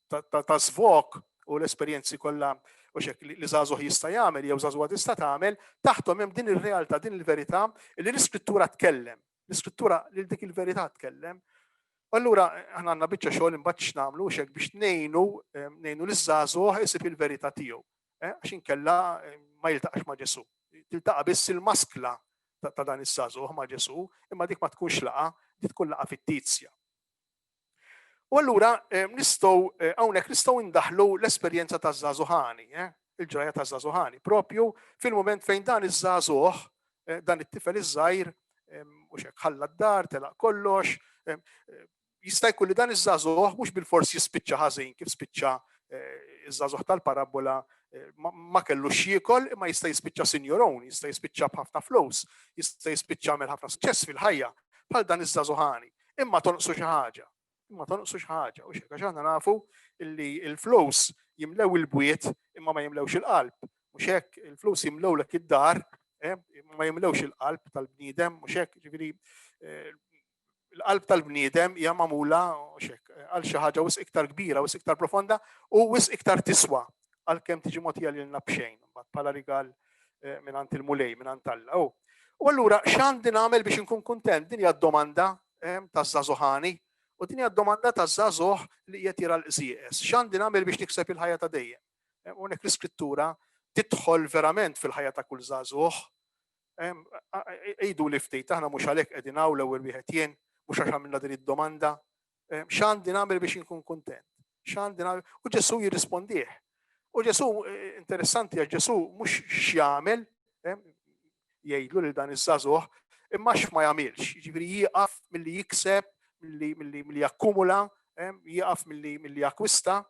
Speaker 3: ta' żvok u l-esperjenzi kollha u xek li żagħżugħ jista' jagħmel jew żagħżugħa tista' tagħmel, taħthom hemm din ir-realtà, din il-verità li l-iskrittura tkellem. L-iskrittura li dik il-verità tkellem. Allura aħna għandna biċċa xogħol imbagħad x'nagħmlu xek biex ngħinu liż-żagħżugħ isib il-verità tiegħu. Għax inkella ma jiltaqax ma' Ġesu. Tiltaqa' biss il-maskla ta' dan is-żagħżugħ ma' Ġesu, imma dik ma tkunx laqa, dik tkun laqa fittizja. U allura hawnhekk nistgħu ndaħlu l-esperjenza taż-żagħżuħani, il-ġraja taż-żagħżuħani, propju fil-mument fejn dan iż-żagħżugħ, dan it-tifel iż-żgħir mhux hekk ħalla d-dar, telaq kollox, jista' jkun li dan iż-żagħżugħ mhux bil-fors jispiċċa ħażin kif spiċċa iż-żagħżugħ tal-parabola ma kellux jiekol, imma jista' jispiċċa sinjoron, jista' jispiċċa b'ħafna flus, jista' jispiċċa jagħmel ħafna suċċess fil-ħajja bħal dan iż-żagħżuħani. Imma tonqsu xi ħaġa. U xek għax aħna nafu li l-flus jimlew il-bwiet imma ma jimlewx il-qalb. Mhux hekk il-flus jimlewlek id-dar, ma jimlewx il-qalb tal-bniedem, mhux hekk ġifieri il-qalb tal-bniedem hija magħmula għal xi ħaġa wisq iktar kbira, wisq iktar profonda u wisq iktar tiswa għalkemm tiġi mogħtija lilna b'xejn bħala rigal mingħand il-mulej mingħand Alla. U allura x'għandi nagħmel biex inkun kuntent? Din hija d-domanda taż-żagħżuħani u din hija d-domanda taż-żagħżugħ li qiegħed jara l-qżieqes. X'għandi nagħmel biex nikseb il-ħajja ta' dejjem? Hawnhekk l-iskrittura tidħol verament fil-ħajja ta' kull żagħżugħ. Ejdu li ftit aħna mhux għalhekk qegħdin hawn l-ewwel wieħed jien, mhux għax għamilna din id-domanda. X'għandi nagħmel biex inkun kuntent? X'għandi nagħmel? U Ġesu jirrispondih. U Ġesu interessanti għax Ġesu mhux x'jagħmel jgħidlu lil dan iż-żagħżugħ imma x'ma jagħmilx. Jiġifieri jieqaf milli jikseb, milli jakkumula, jieqaf milli jakkwista.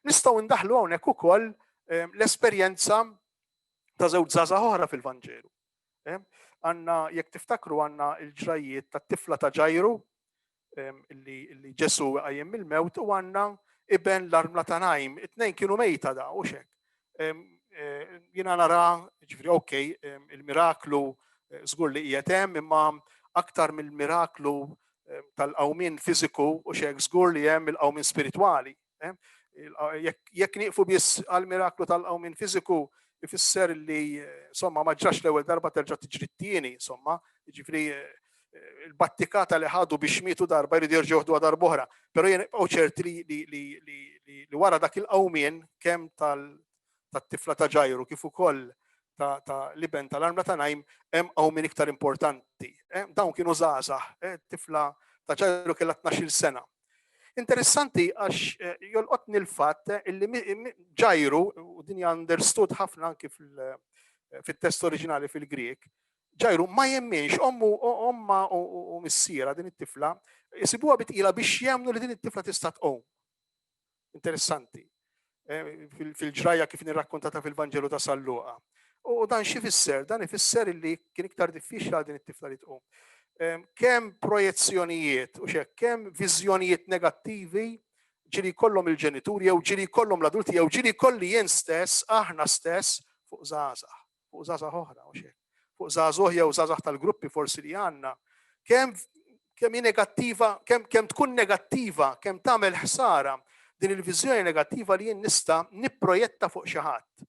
Speaker 3: Nistgħu ndaħlu hawnhekk ukoll l-esperjenza ta' żewġ żagħżugħ oħra fil-Vanġelu. Għandna jekk tiftakru għandna l-ġrajiet tat-tifla ta' Ġajru illi Ġesu qajjem mill-mewt u għandna iben l-armla ta' Najm, it-tnejn kienu mejta da u xek. Jiena nara, ġifieri okej, il-miraklu żgur li qiegħed hemm imma aktar mill-miraklu tal-qawmien fiżiku u xek żgur li hemm il-qawmien spiritwali. Jekk nieqfu biss għall-miraklu tal-qawmien fiżiku ifisser li insomma ma ġrax l-ewwel darba terġa' tiġri t-tieni, insomma, jiġifieri il-battikata li ħadu biex mietu darba jridu jerġgħu jieħduha darba oħra. Però jien nibqgħu ċerti li wara dak il-qawmien kemm tat-tifla ta' Ġajru kif ukoll ta' liben tal-armla ta' Najm hemm qawmien iktar importanti. Dawn kienu żgħażagħ, tifla ta' Ġajru kellha 12-il sena. Interessanti għax jolqotni l-fatt illi Ġajru, u din hija understood ħafna anke fit-test oriġinali fil-Grieg, Ġajru ma jemminx omma u missiera din it-tifla jisibuha bitqila biex jemnu li din it-tifla tista' tqum. Interessanti. Fil-ġrajja kif nirrakkontata fil-Vanġelu ta' Salluqa. U dan xi fisser? Dan ifisser illi kien iktar diffiċli għal din it-tifla li tqum. Kemm projezzjonijiet u kemm viżjonijiet negattivi ġili jkollhom il-ġenituri jew ġili jkollhom l-adulti jew ġili jkolli jien stess, aħna stess fuq żgħażagħ oħra u xejn. Fuq żgħażugħ jew żgħażagħ tal-gruppi forsi li għandna. Kemm negattiva, kemm tkun negattiva, kemm tagħmel ħsara din il-viżjoni negattiva li jien nista' nipprojetta fuq xi ħadd.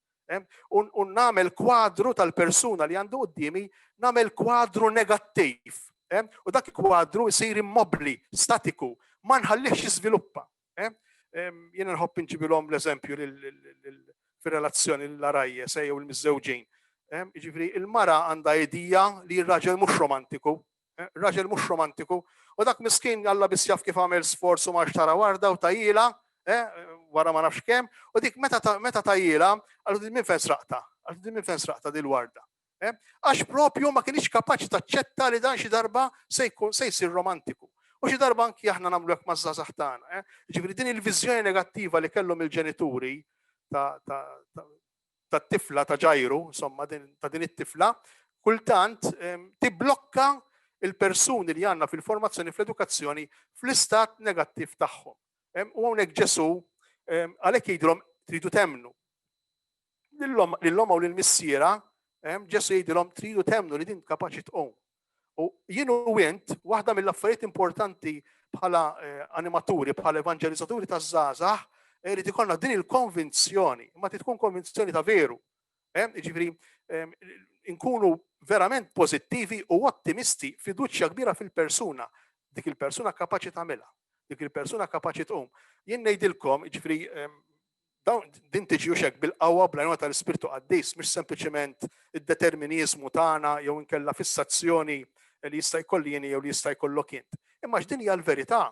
Speaker 3: U nagħmel kwadru tal-persuna li għandu qudiemi, nagħmel kwadru negattiv. U dak il-kwadru jsir immobbli, statiku, ma nħallihx jiżviluppa. Jiena nħobb inġibilhom l-eżempju fir-relazzjoni l-arajja jew il-miżżewġin. Jiġifieri il-mara għandha idea li r-raġel mhux romantiku. Raġel mhux romantiku, u dak miskin Alla biss jaf kif għamel sforzu ma xtara warda u tajjila, wara ma nafx kemm, u dik meta tajjila, għallu din minn fejn sraqta, dil-warda. Għax propju ma kienx kapaċi taċċetta li dan xi darba se jsir romantiku. U xi darba anki aħna nagħmlu hekk maż-żgħażagħ tagħna. Ġifieri din il-viżjoni negattiva li kellhom il-ġenituri tat-tifla ta' Ġajru, insomma ta' din it-tifla, kultant tibblokka il-persuni li għandna fil-formazzjoni fl-edukazzjoni fl-istat negattiv tagħhom. U hawnhekk Ġesu għalhekk jgħidilhom tridu temnu. Lil-hom u lill-missiera Ġesu jgħidilhom tridu temnu li din kapaċi tqum. U jien u int waħda mill-affarijiet importanti bħala animaturi, bħala evangelizzaturi taż-żgħażagħ, irid ikollna din il-konvinzjoni, ma tkun konvinzjoni ta' veru. Jiġifieri nkunu verament pożittivi u ottimisti, fiduċja kbira fil-persuna, dik il-persuna kapaċi tagħmilha, dik il-persuna kapaċi tqum. Jien ngħidilkom, jiġifieri din tiġi hekk bil-qawwa bl-għajnuna tal-Ispirtu Qaddis, mhux sempliċement id-determiniżmu tagħna jew inkella fissazzjoni li jista' jkolli jien jew li jista' jkollok int. Imma x'din hija l-verità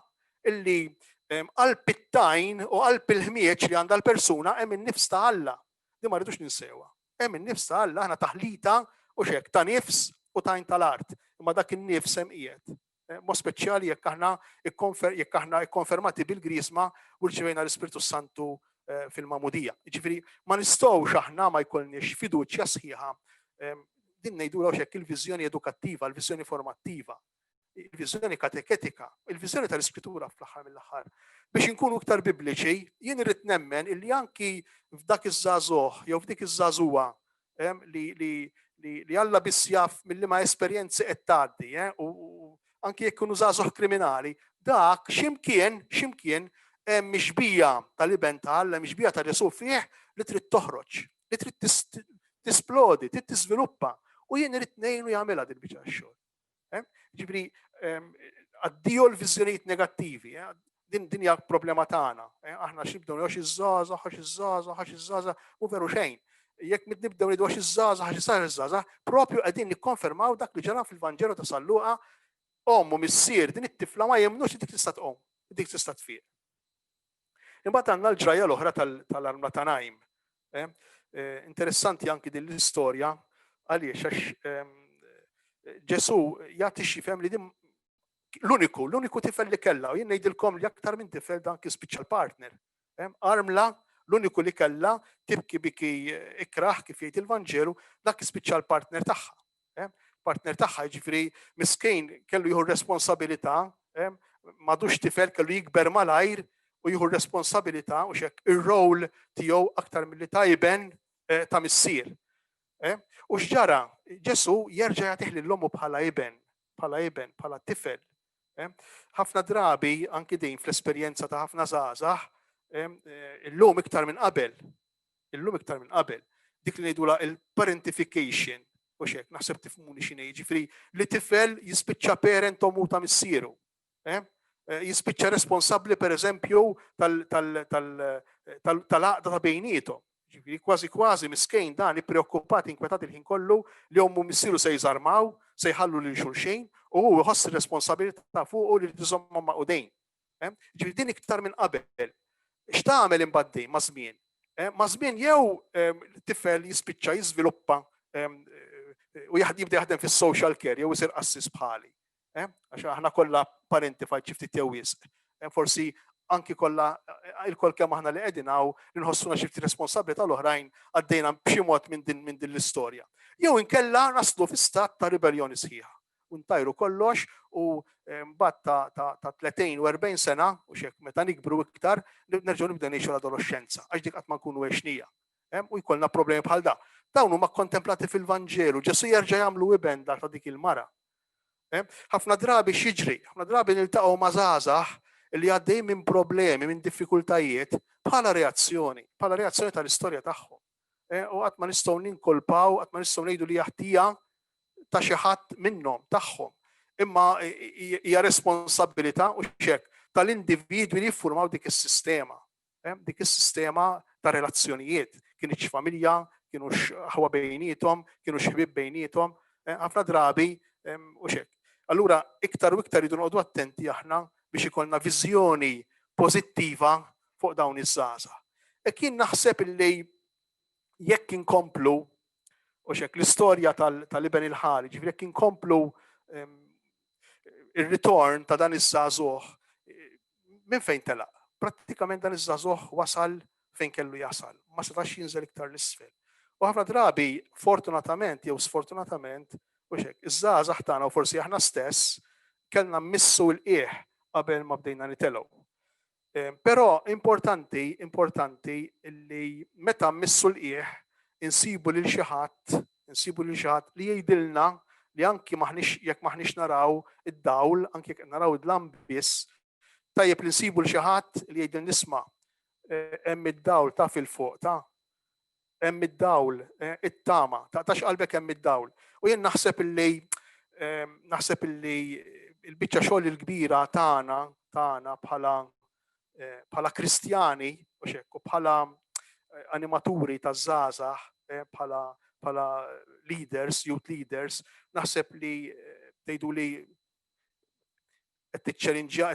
Speaker 3: illi qalb it-tajn u qalb il-ħmieġ li għandha l-persuna hemm in-nifs ta' Alla. Din ma rridux ninsewha. Hemm in-nifs ta' Alla, aħna taħlita u x'hekk ta' nifs u tajn tal-art. Imma dak in-nifs hemm qiegħed. Mod speċjali jekk aħna ikkonfermati bil-Griesma u rċevejna l-Ispirtu Santu fil-mamudija. Ġifieri ma nistgħux aħna ma jkollniex fiduċja sħiħa din ngħidulha hekk il-viżjoni edukattiva, il-viżjoni formattiva, il-viżjoni kateketika, il-viżjoni tal-Iskrittura fl-aħħar mill-aħħar. Biex inkunu iktar bibliċi, jien irrid nemmen illi anki f'dak iż-żagħżugħ jew f'dik iż-żagħżugħa li Alla biss jaf mill-liema esperjenzi qed tgħaddi, u anki jekk ikunu żagħżugħ kriminali, dak x'imkien mixbija tal-iben ta' Alla, mixbija ta' Ġesu fih li trid toħroġ, li trid tisplodi, trid tiżviluppa. U jien irid ngħinu jagħmilha din biċċa x-xogħol. Ġifieri għaddiju l-viżjonijiet negattivi, din hija problema tagħna. Aħna x'nibdew ngħidu iż-żgħażagħ, u veru xejn. Jekk nibdew ngħidu iż-żgħażagħ, propju qegħdin nikkonfermaw dak li ġara fil-Vanġelu ta' Salluqa, ommu missier din it-tifla ma jemmnux dik tista' tqum, dik tista' tfiq. Imbagħad għandna l-ġrajja l-oħra tal-armla ta' Najm. Interessanti anki din l-istorja għaliex għax Ġesu jagħti xifhem li din l-uniku tifel li kellha, u jien ngħidilkom li aktar minn tifel dan kien special partner. Armla l-uniku li kellha tibki biki ikraħ kif jgħid il-Vanġelu, dak special partner tagħha. Partner tagħha jiġifieri miskejn kellu jieħu responsabilità, m'għadux tifel kellu jikber malajr u jieħu responsabilità u x'hekk ir-rol tiegħu aktar milli tajben ta' missier. U x'ġara, Ġesu jerġa' jagħtih lil-ommu bħala iben, bħala tifel. Ħafna drabi anki din fl-esperjenza ta' ħafna żgħażagħ illum iktar minn qabel. Dik li ngħidula il-parentification. u xek, naħseb tifhmuni x'inhi, jiġifieri li tifel jispiċċa parent u ta' missieru. Jispiċċa responsabbli pereżempju tal-għaqda ta' bejniethom. Ġifieri kważi miskejn dan ippreokkupat inkwetat il-ħin kollu li ommu missieru se jżarmaw, se jħallu lil xulxejn u hu jħoss ir-responsabilità fuqu li jżommhom maqudejn. Ġifieri din iktar minn qabel. X'tagħmel imbagħad ma' żmien? Ma' żmien jew tifel jispiċċa jiżviluppa u jibda jaħdem fis-social care jew isir qassis bħali. Għax aħna kollha parenti fajt xi ftit jew wisq. Forsi anki kollha il-kol kemm aħna li qegħdin hawn li nħossuna xi ftit responsabbli tal-oħrajn għaddejna b'xi mod minn din l-istorja. Jew inkella naslu fi stat ta' ribelljoni sħiħa. U ntajru kollox u mbagħad ta' 30 u 40 sena u xek meta nikbru iktar nerġgħu nibdew ngħixu l-adolescenza għax dik qatt ma nkunu għexnija. U jkollna problemi bħal da. Dawn huma kontemplati fil-Vanġelu, Ġesu jerġa' jagħmlu wibenda ta' dik il-mara. Ħafna drabi xiġri, ħafna drabi niltaqgħu ma' żgħażagħ li għaddej minn problemi, minn diffikultajiet bħala reazzjoni tal-istorja tagħhom. U qatt ma nistgħu ninkolpaw, qatt ma nistgħu ngħidu li jaħtija ta' xi ħadd minnhom tagħhom. Imma hija responsabilità u xek tal-individwi li jiffurmaw dik is-sistema. Dik is-sistema ta' relazzjonijiet. Kienu familja, kienu ħwa bejnietom, kienu ħbieb bejnietom, ħafna drabi u xek. Allura iktar u iktar idu noqogħdu attenti aħna biex ikollna viżjoni pożittiva fuq dawn iż-żgħażagħ. Kien naħseb illi jekk inkomplu u xek l-istorja tal-Iben il-ħali, ġifieri jekk inkomplu ir-ritorn ta' dan iż-żagħżugħ minn fejn telaq. Prattikament dan iż-żagħżugħ wasal fejn kellu jasal, ma setax jinżel iktar l-isfel. U ħafna drabi fortunatament jew sfortunatament u xek, iż-żgħażagħ tagħna u forsi aħna stess kellna mmissu l-qiegħ qabel ma bdejna nitelgħu. Però importanti li meta mmissu l-qiegħ insibu lil xi ħadd li jgħidilna li anki jekk maħniex naraw id-dawl, anki jekk naraw id-lam biss, tajjeb li nsibu l xi ħadd li jgħidil nisma' hemm id-dawl ta' fil-fuq ta' hemm id-dawl it-tama ta' x'qalbek hemm id-dawl. U jien naħseb illi l-biċċa xogħol il-kbira tagħna bħala Kristjani u bħala animaturi taż-żgħażagħ bħala leaders, youth leaders, naħseb li tgħidu li qed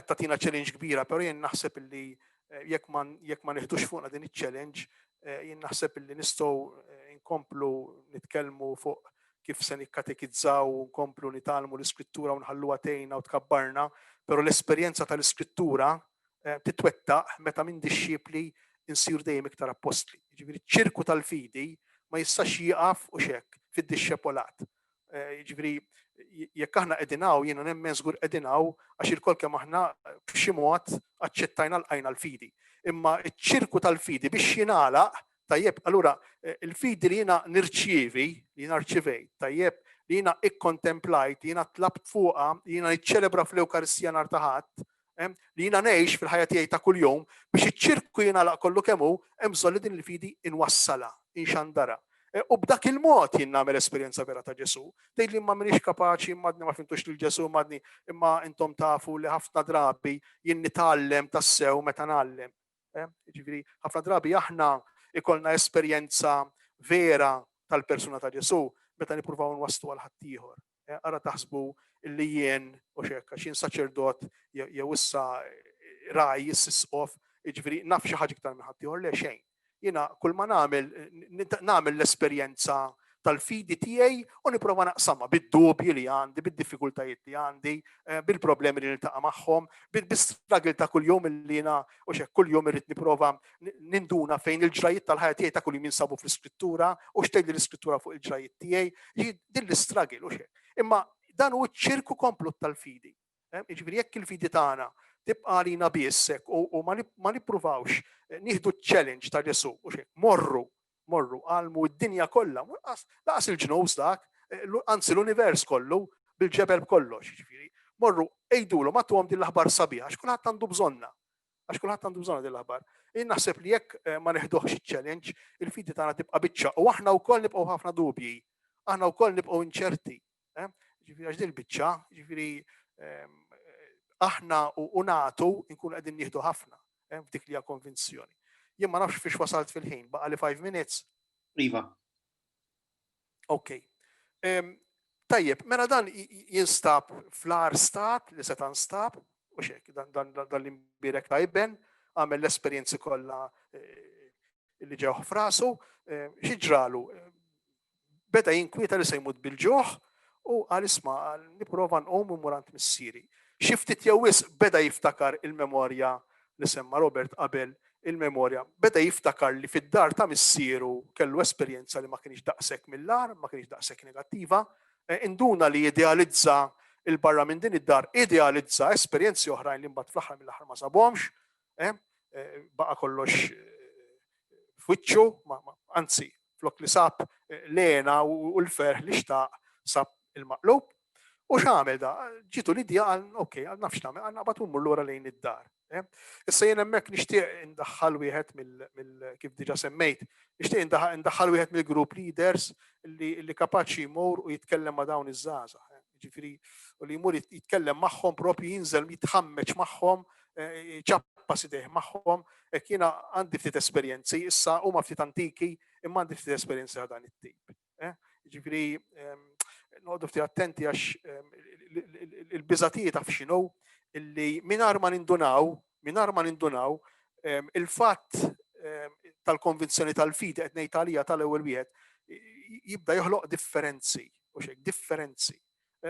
Speaker 3: tagħtina challenge kbira, però jien naħseb li jekk ma nieħdux fuqna din iċ-challenge, jien naħseb li nistgħu nkomplu nitkellmu fuq kif se nikkatekizzaw u nkomplu nitalmu l-iskrittura u nħalluha tgħinna u tkabbarna, però l-esperjenza tal-iskrittura titwettaq meta minn disċipli insir dejjem iktar apostli. Jiġifieri ċ-ċirku tal-fidi ma jistax jieqaf u xekk fid-dixxepolat. Jiġifieri jekk aħna qegħdin hawn jiena nemmen żgur qegħdin hawn għax ilkoll kemm aħna b'xi mod aċċettajna lqajna l-fidi. Imma ċ-ċirku tal-fidi biex jingħalaq tajjeb, allura il-fidi li jiena nirċievi, li jiena rċivejt, tajjeb li jiena ikkontemplajt, li jiena tlabt fuqha, li jiena niċċelebra fl-Ewkaristija nhar ta' Ħadd, li jiena ngħix fil-ħajja tiegħi ta' kuljum biex iċ-ċirku jingħalaq kollu kemm hu hemm bżonn li din il-fidi inwassala, inxandara. U b'dak il-mod jien nagħmel esperjenza vera ta' Ġesu. Tgħid li ma m'iniex kapaċi, madni ma fimtux lil Ġesu, madni imma intom tafu li ħafna drabi jien nitgħallem tassew meta nagħllem. Jiġifieri ħafna drabi aħna ikollna esperjenza vera tal-persuna ta' Ġesu meta nippruvaw nwasslu għal ħadd ieħor. Ara taħsbu illi jien u xekk għax jien saċerdot jew issa raj jissisqof, jiġifieri naf xi ħaġa iktar minn ħadd ieħor le xejn. Jiena kull ma nagħmel l-esperjenza tal-fidi tiegħi u nipprova naqsamha bid-dubji li għandi, bid-diffikultajiet li għandi, bil-problemi li niltaqa' magħhom, bil-struggle ta' kuljum li jiena u xekk kuljum irrid nipprova ninduna fejn il-ġrajiet tal-ħajja tiegħi ta' kuljum jinsabu fl-iskrittura u x'tgħidli l-iskrittura fuq il-ġrajiet tiegħi, din l-istruggle u xekk. Imma dan hu ċ-ċirku komplut tal-fidi. Jiġifieri jekk il-fidi tagħna tibqa' għalina biss u ma nippruvawx nieħdu ċ-challenge ta' Ġesu u xekk morru għalmu d-dinja kollha, laqas il-ġnus dak, anzi l-univers kollu bil-ġebel kollox, jiġifieri. Morru ejdulhom għattuhom din l-aħbar sabiħa għax kulħadd għandu bżonna. Din l-aħbar. Jien naħseb li jekk ma neħduhx iċ-challenge, il-fidi tagħna tibqa' biċċa u aħna wkoll nibqgħu ħafna dubji. aħna wkoll nibqgħu inċerti. Ġifieri għax din il-biċċa, ġifieri aħna u nagħtu nkunu qegħdin nieħdu ħafna f'dik li hija konvinzjoni. Jien ma nafx fiex wasalt fil-ħin, baqa' li 5 minutes.
Speaker 1: Iva.
Speaker 3: Okay. Tajjeb, mela dan jinstab fl-ar stat li se tanstab, u xek, dan l-imbirek tajben, għamel l-esperjenzi kollha li ġew f'rasu, xiġralu. Beda jinkwieta li se jmut bil-ġuħ u għal isma' nipprova nqum u murant missieri. Xi ftit jew wisq beda jiftakar il-memorja li semma Robert qabel, il-memorja, beda jiftakar li fid-dar ta' missieru kellu esperjenza li ma kienx daqshekk mill-ar, ma kienx daqshekk negattiva, induna li idealizza il-barra minn din id-dar, idealizza esperjenzi oħrajn li mbagħad fl-aħħar mill-aħħar ma sabhomx, baqa' kollox f'wiċċu, anzi, flok li sab lena u l-ferħ li xtaq sab il-maqlub. U x'għamel da? Ġitu l-idea għal, okej, għal nafx nagħmel, għal naqbad mmur lura lejn id-dar. Issa jien hemmhekk nixtieq indaħħal wieħed kif diġà semmejt, nixtieq indaħħal wieħed mill-group leaders li kapaċi jmur u jitkellem ma' dawn iż-żgħażagħ. Ġifieri u li jmur jitkellem magħhom propju jinżel jitħammeġ magħhom, ċappa sideh magħhom, hekk jiena għandi ftit esperjenzi, issa huma ftit antiki, imma għandi ftit esperjenzi għal dan it-tip. Ġifieri noqgħdu ftit attenti għax il-biżatijiet taf x'inhu illi mingħajr ma nindunaw il-fatt tal-konvinzjoni tal-fidi qed ngħid għalija tal-ewwel wieħed jibda joħloq differenzi u xejn differenzi.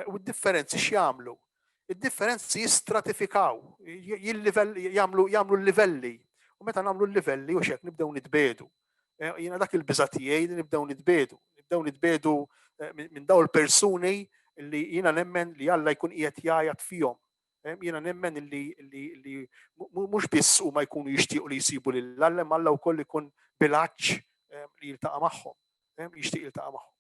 Speaker 3: U d-differenzi x'jagħmlu? Id-differenzi jistratifikaw, jagħmlu l-livelli. U meta nagħmlu l-livelli u xek nibdew nitbedu. Jiena dak il-biża' tiegħi li nibdew nitbedu minn dawn il-persuni li jiena nemmen li Alla jkun qiegħed jgħajjad fihom. Jiena nemmen li mhux biss huma jkunu jixtiequ li jsibu lil Alla, imma Alla wkoll ikun bilanċ li jiltaqa' magħhom, jixtieq jiltaqa' magħhom.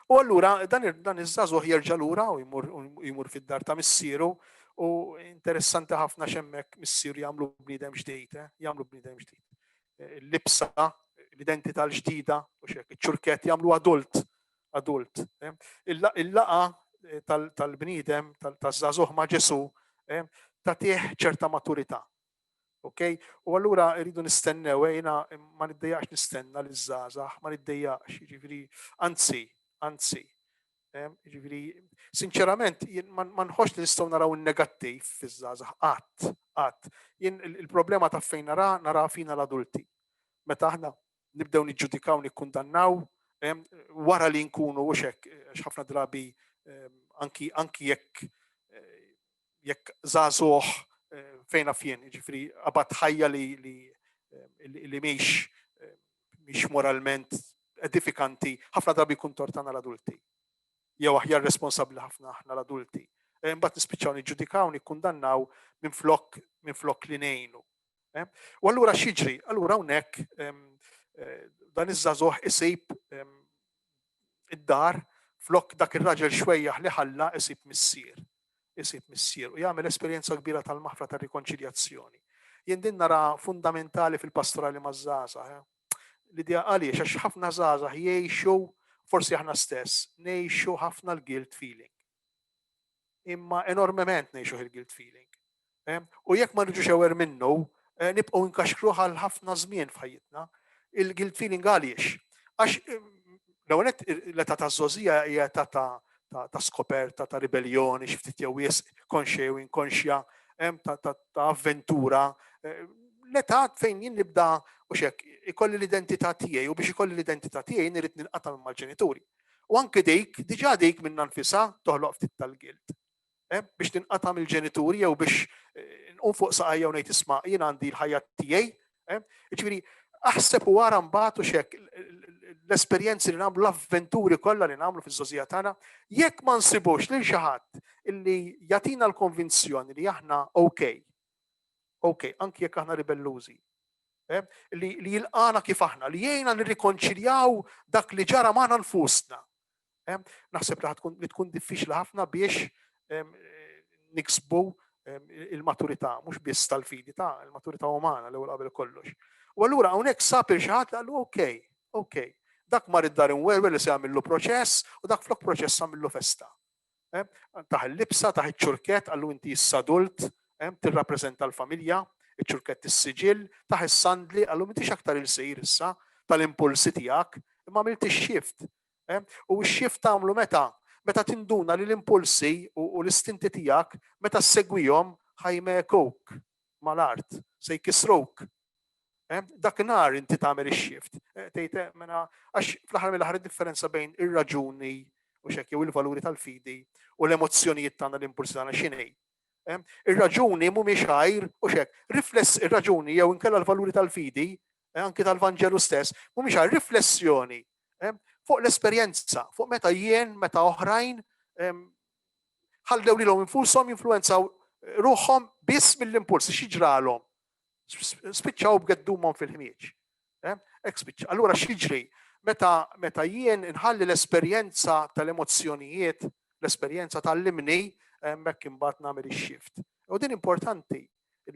Speaker 3: U allura dan iż-żagħżugħ jerġa' lura u jmur fid-dar ta' missieru u interessanti ħafna x'hemmhekk missieru jagħmlu bniedem ġdid, jagħmlu bniedem ġdid. L-libsa, l-identità l-ġdida u x'hekk, iċ-ċurkett jagħmlu adult. Il-laqa tal-bniedem taż-żagħżugħ ma' Ġesu tagħtih ċerta maturità. Okay? U allura rridu nistennew, jiena ma niddejjaqx nistenna liż-żgħażagħ, ma niddejjaqx, jiġifieri anzi, jiġifieri sinċerament ma nħoss li nistgħu naraw in-negattiv fiż-żgħażagħ qatt. Jien il-problema ta' fejn nara fina l-adulti. Meta aħna nibdew niġġudikaw nikkundannaw wara li nkunu u hekk ħafna drabi anki jekk żagħżugħ fejn fien, jiġifieri qabad ħajja li mhix moralment edifikanti, ħafna drabi jkun tortana l-adulti. Jew aħjar responsabbli ħafna aħna l-adulti. Imbagħad nispiċċaw niġġudikaw, nikkundannaw minflok li ngħinu. U allura x'jiġri? Allura hawnhekk dan iż-żagħżugħ isib id-dar flok dak ir-raġel xwejjaħ li ħalla isib missier u jagħmel esperjenza kbira tal-maħfra tar-rikonċiljazzjoni. Jien din nara fundamentali fil-pastorali maż-żgħażagħ. L-idea għaliex għax ħafna żgħażagħ jgħixu, forsi aħna stess, ngħixu ħafna l-guilt feeling. Imma enormement ngħixu il-guilt feeling. U jekk ma niġux ewer minnu, nibqgħu nkaxkruh għal ħafna żmien f'ħajjitna. Il-guilt feeling għaliex. Għax l-ewwel l-età taż-żożija hija età ta' skoperta, ta' ribellioni, xi ftit jew konxja jew inkonxja, ta' avventura. L-età fejn jien nibda u xek ikolli l-identità tiegħi u biex ikolli l-identità tiegħi nirid ninqata' mal-ġenituri. U anke diġà dik minn nfisha toħloq ftit tal-guilt. Biex tinqata' mill-ġenituri jew biex nqum fuq saqajja u ngħid isma' jien għandi l-ħajja tiegħi. Jiġifieri aħseb u wara mbagħad u xek l-esperjenzi li nagħmlu l-avventuri kollha li nagħmlu fiż-żożija tagħna, jekk ma nsibux lil xi ħadd illi jagħtina l-konvinzjoni li aħna okay, anki jekk aħna ribellużi, li jilqana kif aħna, li jgħinna nirrikonċiljaw dak li ġara magħna nfusna. Naħseb li tkun diffiċli ħafna biex niksbu il-maturità, mhux biss tal-fidi il-maturità umana l-ewwel qabel kollox. U allura hawnhekk sab xi ħadd qalu okay, dak mar id-dar inwerwer li se jagħmillu proċess u dak flok proċess għamillu festa. Taħ il-libsa, taħ iċ-ċurket, għallu inti s-sadult, tirrappreżenta l-familja, iċ-ċurket is-siġil, taħ is-sandli, għallu m'intix aktar il-sejr issa tal-impulsi tiegħek, imma għamilt ix-shift. U x-shift tagħmlu meta tinduna li l-impulsi u l-istinti tiegħek meta segwihom ħajmekok mal-art, se jkisrok. Dakinhar inti tagħmel ix-shift. Għax fl-aħħar mill-aħħar id-differenza bejn ir-raġuni u xekk jew il-valuri tal-fidi u l-emozzjonijiet tagħna l-impulsi tagħna x'inhi. Ir-raġuni mhumiex ħajr u xekk, rifless ir-raġuni jew inkella l-valuri tal-fidi, anke tal-Vanġelu stess, mhumiex ħajr riflessjoni fuq l-esperjenza, fuq meta oħrajn ħallew lilhom infushom jinfluwenzaw ruħhom biss mill-impulsi x'jiġralhom. Spiċċaw b'geddumhom fil-ħmieġ. Allura x'jiġri? Meta jien inħalli l-esperjenza tal-emozzjonijiet, l-esperjenza tal-limni, hemmhekk imbagħad nagħmel ix-shift. U din importanti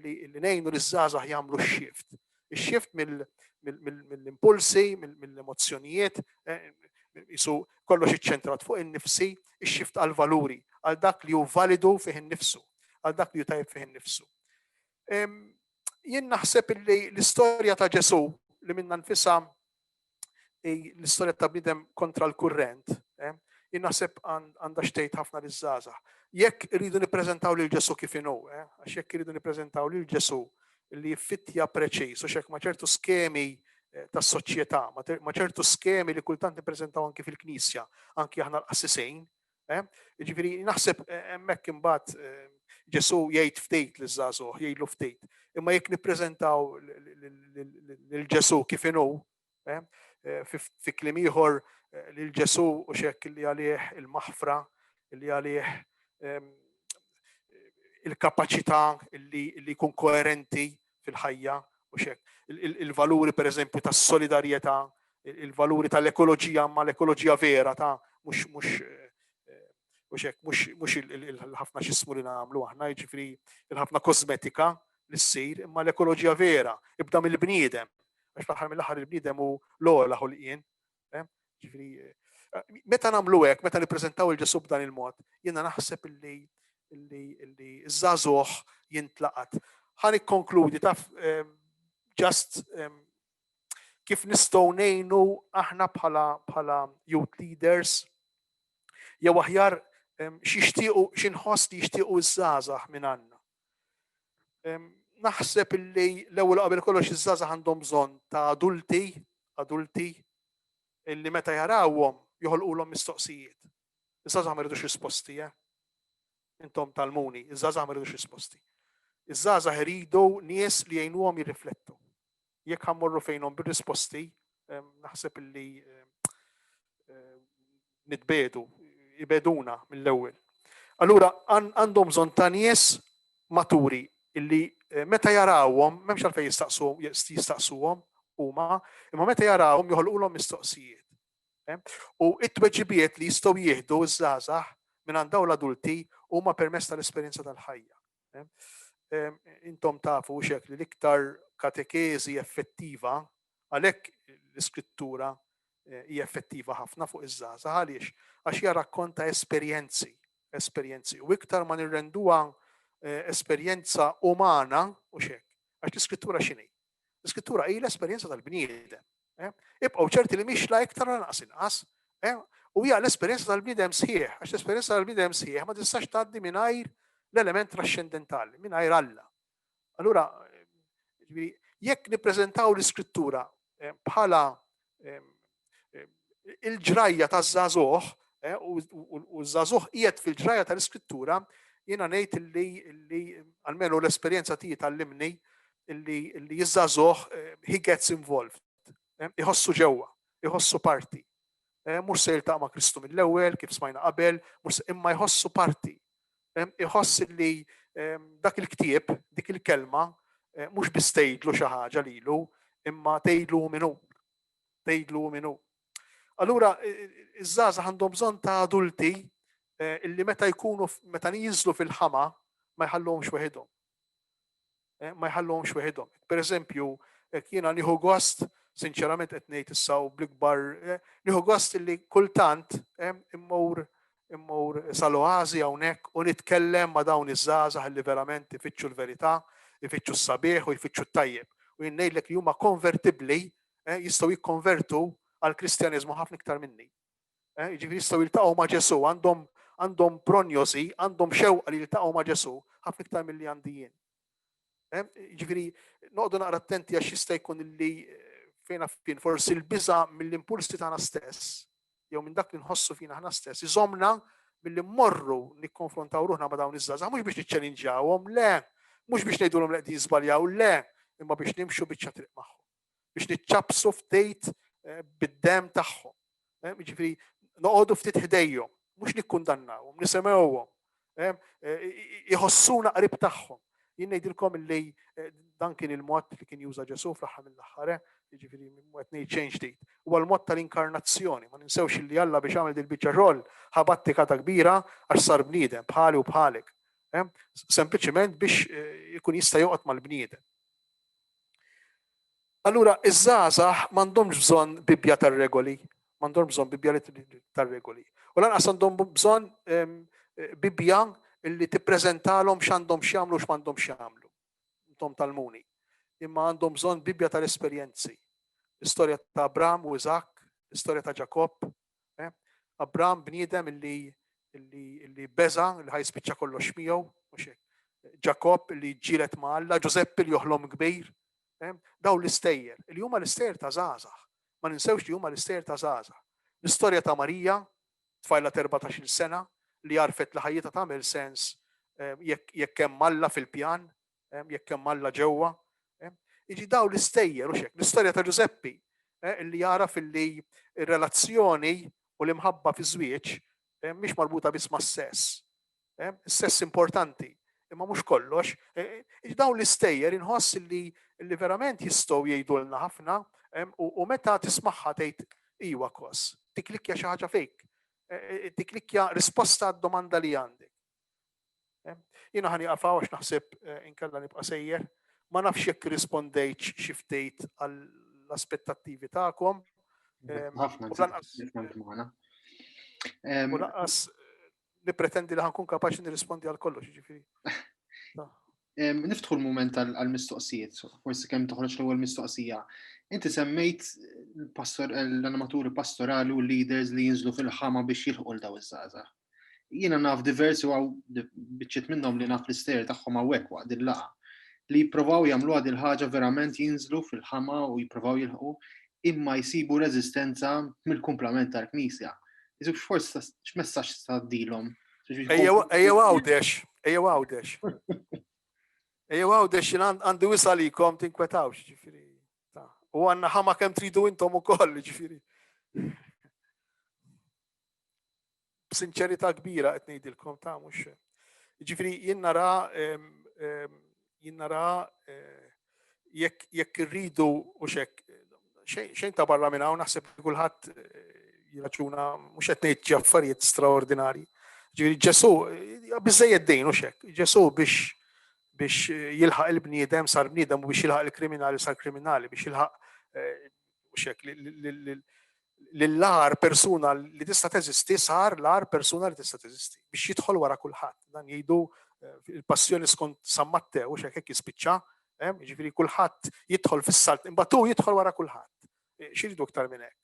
Speaker 3: li ngħinu liż-żgħażagħ jagħmlu x-shift. Ix-shift mill-impulsi, mill-emozzjonijiet, jisu kollox iċċentrat fuq in-nifsi, ix-shift għall-valuri, għal dak li hu validu fih innifsu, għal dak li hu tajjeb fih innifsu. Jien naħseb li l-istorja ta' Ġesu li minna nfisha l-istorja ta' bniedem kontra l-kurrent, jien naħseb għandha xtejt ħafna liż-żgħażagħ. Jekk iridu nippreżentaw lil Ġesu kif inhu, għax jekk iridu nippreżentaw lil Ġesu li jiffittja preċiż u xekk ma' ċertu skemi tas-soċjetà, ma' ċertu skemi li kultant nippreżentaw anke fil-Knisja, anke aħna l-qassisejn. Jiġifieri naħseb hemmhekk imbagħad Ġesu jgħid ftejt liż-żagħżugħ, jgħidlu ftejt. Imma jekk nippreżentaw lil Ġesu kif inhu, fi kliem ieħor lil Ġesu u xekk li għalih il-maħfra, li għalih il-kapaċità li jkun koerenti fil-ħajja u xekk. Il-valuri pereżempju tas-solidarjetà, il-valuri tal-ekoloġija ma l-ekoloġija vera ta' mhux il-ħafna x'ismu li nagħmlu aħna, jiġifieri il-ħafna kosmetika li ssir, imma l-ekoloġija vera, ibda mill-bniedem. Għax fl-aħħar mill-aħħar il-bniedem hu l-ogħla ħolqien. Ġifieri meta nagħmlu hekk, meta nippreżentaw il-Ġesu b'dan il-mod, jiena naħseb illi żagħżugħ jintlaqat. Ħa nikkonkludi taf just kif nistgħu ngħinu aħna bħala youth leaders jew aħjar x'inħoss li jixtiequ iż-żgħażagħ minn għandna. Naħseb illi l-ewwel qabel kollox iż-żgħażagħ għandhom bżonn ta' adulti illi meta jarawhom joħolqulhom mistoqsijiet. Iż-żgħażagħ ma jridux risposti, intom talmuni, iż-żgħażagħ ma jridux risposti. Iż-żgħażagħ iridu nies li jgħinuhom jirriflettu. Jekk ħammorru fejnhom bir-risposti, naħseb illi nitbedu, jibeduna mill-ewwel. Allura għandhom bżonn ta' nies maturi illi meta jarawhom m'hemmx għalfejn jistaqsuhom huma, imma meta jarawhom joħolqulhom mistoqsijiet. U t-tweġibiet li jistgħu jieħdu iż-żgħażagħ minn għand dawn l-adulti huma permezz tal-esperjenza tal-ħajja. Intom tafu xek li l-iktar katekezi effettiva, għalhekk l-iskrittura hija effettiva ħafna fuq iż-żgħażagħ għaliex għax hija rakkonta esperjenzi u iktar ma nirrenduha esperjenza umana u xek. Għax l-iskrittura x'inhi? L-iskrittura hi l-esperjenza tal-bniedem. Ibqgħu ċerti li mhix la iktar lanqas inqas, u hija l-esperjenza tal-bniedem sħiħ, għax l-esperjenza tal-bniedem sħiħ ma tistax tgħaddi mingħajr l-element trascendentali, mingħajr Alla. Allura, jekk nippreżentaw l-iskrittura bħala il-ġrajja taż-żagħżugħ u żagħżugħ qiegħed fil-ġrajja tal-iskrittura, jiena ngħid illi almenu l-esperjenza tiegħi tallimni illi jiż-żagħżugħ he gets involved. Iħossu ġewwa, iħossu parti. Mhux se jiltaqa' ma' Kristu mill-ewwel kif smajna qabel, imma jħossu parti. Iħoss li dak il-ktieb, dik il-kelma, mhux biss tgħidlu xi ħaġa lilu, imma tgħidlu minnu. Allura iż-żgħażagħ għandhom bżonn ta' adulti illi meta jinżlu fil-ħama ma jħallhomx weħidhom. Pereżempju, jiena nieħu gost sinċerament qed ngħid issa u bl-ikbar nieħu gost li kultant immur sal-oażi hawnhekk u nitkellem ma' dawn iż-żgħażagħ li verament ifittxu l-verità, ifittxu s-sabiħ u jfittxu t-tajjeb. U jien ngħidlek li huma konvertibbli jistgħu jikkonvertu għall-Kristjaniżmu ħafna iktar minni. Jiġifieri jistgħu jiltaqgħu ma' Ġesu, għandhom pronjosi, għandhom xewqa li jiltaqgħu ma' Ġesu ħafna iktar milli għandi jien. Jiġifieri noqogħdu naqra attenti għax jista' jkun illi fejn forsi l-biża' mill-impulsi tagħna stess, jew minn dak li nħossu fina ħna stess, iżomna milli mmorru nikkonfrontaw ruħna ma' dawn iż-żgħażagħ, mhux biex niċċelinġjawhom, le, mhux biex ngħidulhom li qegħdin jiżbaljaw, le, imma biex nimxu biċċa triq magħhom, biex niċċabsu ftit bid-demm tagħhom. Jiġifieri noqogħdu ftit ħdejhom, mhux nikkundannawhom, nisemgħuhom, iħossuna qrib tagħhom. Jien ngħidilkom illi dan kien il-mod li kien juża Ġesu fl-aħħar mill-aħħar, jiġifieri qed ngħid change date. Huwa l-mod tal-inkarnazzjoni, ma ninsewx illi Alla biex għamel din biċċa xogħol ħabatti kata kbira għax sar bniedem bħali u bħalek. Sempliċement biex ikun jista' joqgħod mal-bniedem. Allura iż-żgħażagħ m'għandhomx bżonn Bibbja tar-regoli, m'għandhomx bżonn Bibbja tar-regoli. U lanqas għandhom bżonn Bibbja illi tippreżentalhom x'għandhom x'jagħmlu u x'm'għandhom x'jagħmlu. Intom talmuni. Imma għandhom bżonn Bibbja tal-esperjenzi. L-istorja ta' Abraham u Isaac, l-istorja ta' Ġakob. Abraham bniedem illi beża, li ħajspiċċa kollox miegħu, mhux hekk. Ġakob li ġielet ma' Alla, Ġusepp li joħlom kbir. Daw l-istejjer, li huma l-istejjer ta' żgħażagħ. Ma ninsewx li huma l-istejjer ta' żgħażagħ. L-istorja ta' Marija, tfajla 14-il sena, li għarfet li ħajjita tagħmel sens jekk hemm Alla fil-pjan, jekk hemm Alla ġewwa. Jiġi daw l-istejjer u xek. L-istorja ta' Giuseppi li jaraf illi r-relazzjoni u l-imħabba fi żwieġ mhix marbuta biss mas-sess. Is-sess importanti, imma mhux kollox. Jiġi daw l-istejjer inħoss li verament jistgħu jgħidulna ħafna u meta tismagħha tgħid iwa kos, tiklikkja xi ħaġa fejk. Tiklikkja risposta għad-domanda li għandek. Jiena ħani qafaw għax naħseb inkella nibqa' sejjer, ma nafx jekk rispondejt xi ftit għall-aspettattivi tagħkom. U lanqas nippretendi li ħankun kapaċi nirrispondi għal kollox, jiġifieri.
Speaker 1: Niftħu l-mument għall-mistoqsijiet, forsi kemm toħroġ l-ewwel mistoqsija. Inti semmejt l-animaturi pastorali u leaders li jinżlu fil-ħama biex jilħqu l-daw iż-żgħażagħ. Jiena naf diversi u biċċiet minnhom li naf l-ister tagħhom hawnhekk waqt il-laqgħa li jippruvaw jagħmluha din ħaġa verament jinżlu fil-ħama u jippruvaw jilħqu imma jsibu reżistenza mill-kumplament tal-Knisja. Iżu forsi x'messaġġ tgħaddilhom?
Speaker 3: Ejjew għawdex. Ejjew għawdex għandi wisa likom tinkwetawx, ġifieri. U għandna ħama kemm tridu intom ukoll, ġifieri. B'sinċerità kbira qed ngħidilkom ta' mhux. Jiġifieri jien nara jekk irridu u xejn ta' barra minn hawn naħseb kulħadd jiraġuna mhux qed ngħid xi affarijiet straordinarji. Ġifieri Ġesu biżżejjed dejn u x'hekk. Ġesu biex jilħaq il-bniedem sar bniedem u biex jilħaq il-kriminali sar kriminali, biex jilħaq l-ar persuna li tista' teżisti sar l-ar persuna li tista' teżisti biex jidħol wara kulħadd. Dan jgħidu il-passjoni skont San Matteo u hekk jispiċċa, jiġifieri kulħadd jidħol fis-salt, imbagħad hu jidħol wara kulħadd. X'iridu aktar minn hekk?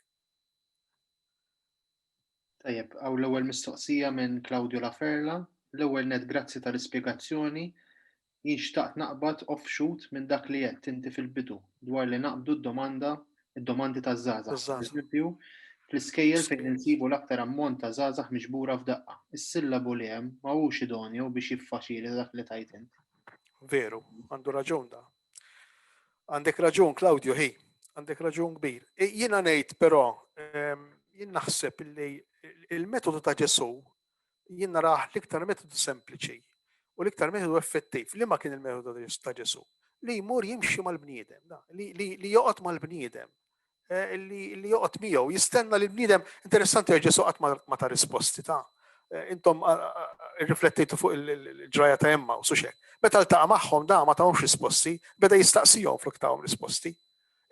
Speaker 1: Tajjeb, hawn l-ewwel mistoqsija minn Claudio Laferla. L-ewwel net grazzi tal-ispjegazzjoni. Jien xtaqt naqbad offshoot minn dak li qed inti fil-bidu dwar li naqbdu id-domandi taż-żgħażagħ. Eżempju, fl-iskejjel fejn insibu l-aktar ammont ta' żgħażagħ miġbura f'daqqa. Is-sillabu li hemm m'huwiex idonju biex jiffaċili dak li tajt inti.
Speaker 3: Veru, għandu raġun da. Għandek raġun, Claudio, għandek raġun kbir. Jiena ngħid però jien naħseb li il-metodu ta' Ġesu jien narah l-iktar metodu sempliċi u l-iktar metodu effettiv. Li ma kien il-metodu ta' Ġesu? Li jmur jimxi mal-bniedem, li joqgħod mal-bniedem, li joqgħod miegħu, jistenna li l-bniedem. Interessanti għal Ġesu qatt ma ta' risposti ta'. Intom riflettejtu fuq il-ġraja ta' Emma u suxek. Meta ltaqa' magħhom da ma tagħhomx risposti, beda jistaqsihom flok tagħhom risposti.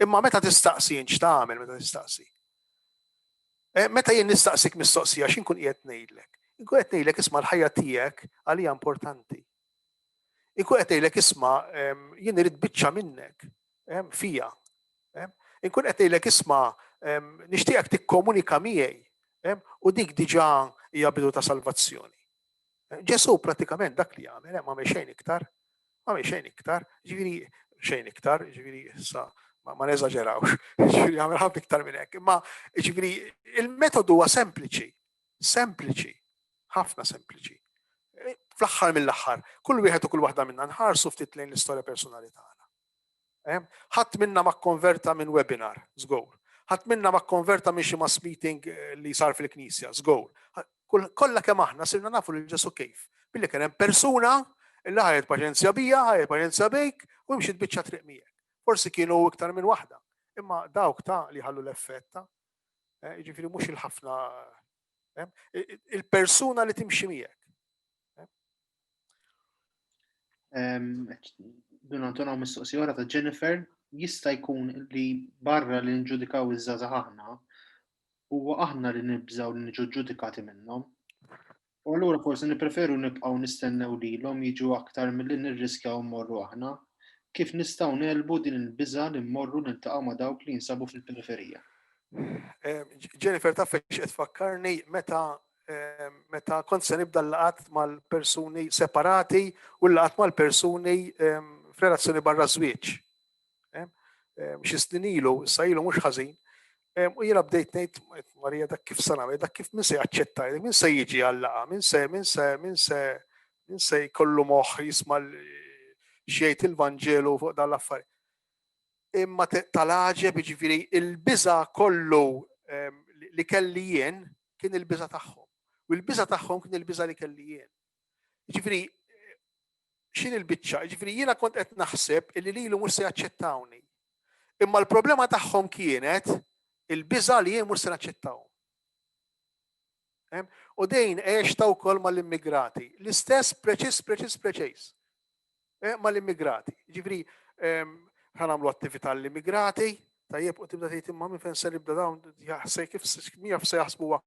Speaker 3: Imma meta tistaqsi x'tagħmel meta tistaqsi? Meta jien nistaqsik mistoqsija x'inkun qiegħed ngħidlek? Inkun qed ngħidlek isma' l-ħajja tiegħek għalija importanti. Inkun qed ngħidlek isma' jien irid biċċa minnek fija. Inkun qed ngħidlek isma' nixtieqek tikkomunika miegħi u dik diġà hija bidu ta' salvazzjoni. Ġesu pratikament dak li jagħmel ma għamel xejn iktar. Ma għamel xejn iktar, ġifieri xejn iktar, ġifieri issa ma neżaġerawx, ġifieri għamel ħafna iktar minn hekk. Imma ġifieri il-metodu huwa sempliċi, ħafna sempliċi. Fl-aħħar mill-aħħar, kull wieħed u kull waħda minna nħarsu ftit lejn l-istorja personali tagħna. Ħadd minna ma kkonverta minn webinar, żgur. Ħadd minna ma kkonverta minn xi mass meeting li sar fil-Knisja, żgur. Kollha kemm aħna sirna nafu lil Ġesu kif. Billi kien hemm persuna illi ħajet paċenzja bija, ħajet paċenzja bejk u mxiet biċċa triq miegħek. Forsi kienu iktar minn waħda, imma dawk ta' li ħallu l-effett jiġifieri mhux il-ħafna il-persuna li timxi miegħek.
Speaker 1: Dun Anton hawn mistoqsija wara ta' Jennifer, jista' jkun li barra li nġudikaw iż-żgħażagħ aħna huwa aħna li nibżgħu li niġu ġudikati minnhom. U allura forsi nippreferu nibqgħu nistennew lilhom jiġu aktar milli nirriskjaw mmorru aħna. Kif nistgħu nelbu din il-biża li mmorru niltaqgħu ma' dawk li jinsabu fil-periferija?
Speaker 3: Jennifer taf qed tfakkarni meta kont se nibda l-laqat mal-persuni separati u l-laqat mal-persuni f'relazzjoni barra żwieġ. Xi snin ilu, issa ilu mhux ħażin. U jiena bdejt ngħid Marija dak kif se nagħmel, dak kif min se jaċċetta, min se jiġi għall-laqgħa, min se jkollu moħħ jisma' xejt il-Vanġelu fuq dan l-affarijiet. Imma tal-għaġeb jiġifieri il-biża kollu li kelli jien kien il-biża tagħhom. U l-biża tagħhom kien il-biża li kelli jien. Jiġifieri x'in il-biċċa? Jiġifieri jiena kont qed naħseb illi lilu mhux se jaċċettawni. Imma l-problema tagħhom kienet il-biża li jien mhux se naċċettawhom. U dejn għexta wkoll mal-immigrati. L-istess preċiż mal-immigrati. Ġifri, ħanamlu attività l-immigrati, tajjeb u tibda tgħid imma minn fejn se nibda dawn jaħsej kif se jaħsbuha.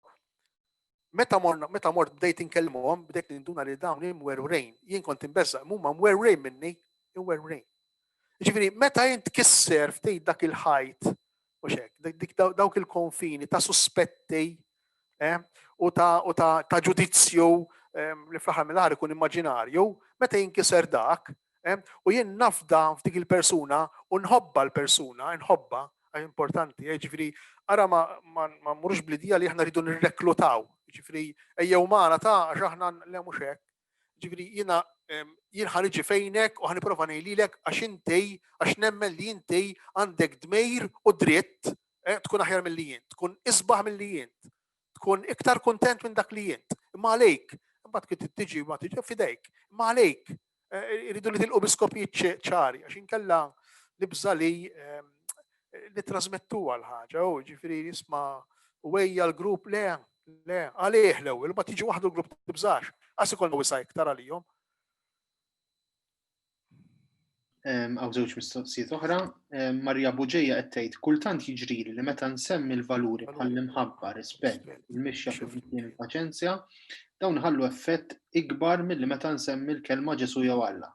Speaker 3: Meta mort bdejt inkellmuhom, bdejt ninduna li dawn imwerwrejn. Jien kont imbeżżaq huma mwerwrejn minni, imwerwrejn. Ġifri, meta jien tkisser ftit dak il-ħajt, mhux hekk, dawk il-konfini ta' suspetti u ta' ġudizzju li fl-aħħar mill-aħħar ikun immaġinarju, meta jinkiser dak, u jien nafda f'dik il-persuna u nħobba l-persuna, nħobba, importanti, ġifieri ara ma mmurux blidija li aħna rridu nirreklutaw, ġifieri ejjew magħna ta' għax aħna le mhux hekk. Ġifieri jien ħaniġi fejnek u ħaniprofa ngħidlilek għax nemmen li inti għandek dmejr u dritt tkun aħjar milli jien, tkun isbaħ milli jien, tkun iktar kuntent minn dak li jien. Imma għalejk, imbagħad kif tiġi ma tiġi f'idejk, imma għalejk irridu nitilqu biskopijiet ċari għax inkella nibża li trasmettuha l-ħaġa, ġifieri jisma' wejja l-grupp le, għalih l-ewwel ma tiġi waħdu l-grupp tibżax, għas ikollna wisa iktar għalihom.
Speaker 1: Għaw żewġ mistoqsijiet oħra, Marja Buġejja qed tgħid kultant jiġrili li meta nsemmi l-valuri bħall-imħabba, rispett, il-mixja fil-fitien il-paċenzja, dawn ħallu effett ikbar milli meta nsemmi l-kelma Ġesu jew Alla.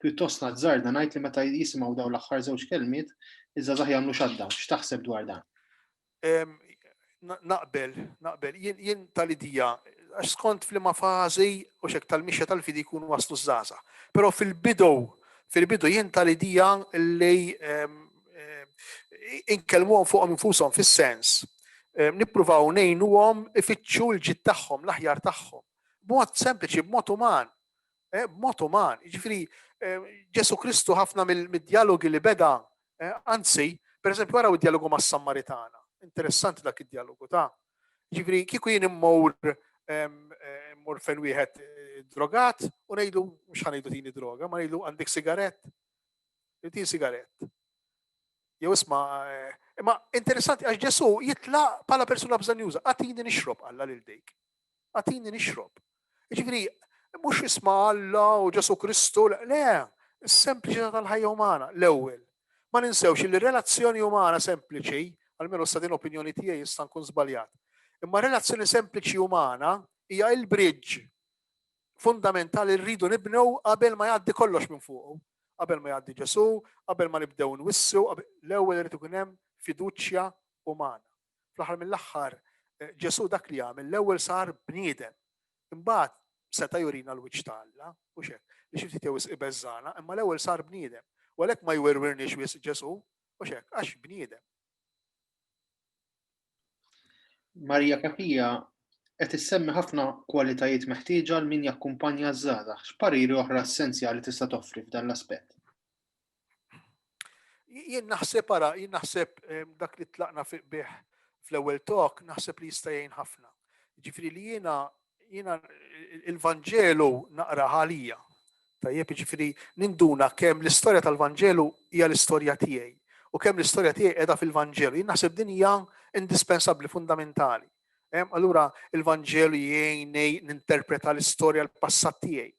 Speaker 1: Pjuttost nazzarda ngħid li meta jisimgħu dawn l-aħħar żewġ kelmiet, iż-żgħażagħ jagħmlu x'għadda, x'taħseb dwar dan?
Speaker 3: Naqbel, jien tal-idea, għax skont fl-ma fażi u xek tal-mixja tal-fidi jkunu waslu żgħażagħ. Però fil-bidu jien tal-idea li inkellmuhom fuqhom infushom fis-sens. Nippruvaw ngħinuhom ifittxu l-ġid tagħhom, l-aħjar tagħhom. B'mod sempliċi, b'mod uman. B'mod uman. Jiġifieri Ġesu Kristu ħafna mid-dialogi li beda, anzi, pereżempju waraw id-dialogu mas-Sammaritana. Interessanti dak id-dialogu ta'. Jiġifieri kieku jien immur fejn wieħed drogat u ngħidu mhux ħanejdu tini droga, ma ngħidu għandek sigarett. Tin sigarett. Jew imma interessanti għax Ġesu jitlaq bħala persuna bżonn juża, għatini nixrob Alla lil dejk. Għatini nixrob. Jiġifieri mhux isma' Alla u Ġesu Kristu, le, is-sempliċità tal-ħajja umana l-ewwel. ma ninsewx li relazzjoni umana sempliċi, almenu sa din opinjoni tiegħi jista' nkun żbaljat. Imma relazzjoni sempliċi umana hija l-bridge fundamentali rridu nibnew qabel ma jgħaddi kollox minn fuq. Qabel ma jgħaddi Ġesu, qabel ma nibdew nwissu, l-ewwel irid ikun hemm fiduċja umana. Fl-aħħar mill-aħħar Ġesu dak li għamel l-ewwel sar bniedem. Imbagħad seta' jurina l-wiċċ tal-Alla u xek. Li xi ftit jew ibeżżana, imma l-ewwel sar bniedem. U għalhekk ma jwerwirniex wis Ġesu u xek għax bniedem.
Speaker 1: Marija Kapija qed issemmi ħafna kwalitajiet meħtieġa għal min jakkumpanja żgħażagħ. X'pariri oħra essenzjali tista' toffri f'dan l-aspett?
Speaker 3: Jien naħseb dak li tlaqna bih fl-ewwel talk naħseb li jista' jgħin ħafna. Ġifieri li jiena il-Vanġelu naqra ħalija. Tajjeb jiġifieri ninduna kemm l-istorja tal-Vanġelu hija l-istorja tiegħi u kemm l-istorja tiegħi qiegħda fil-Vanġelu. Jien naħseb din hija indispensabbli, fundamentali. Allura il-Vanġelu jgħinni ninterpreta l-istorja l-passat tiegħi.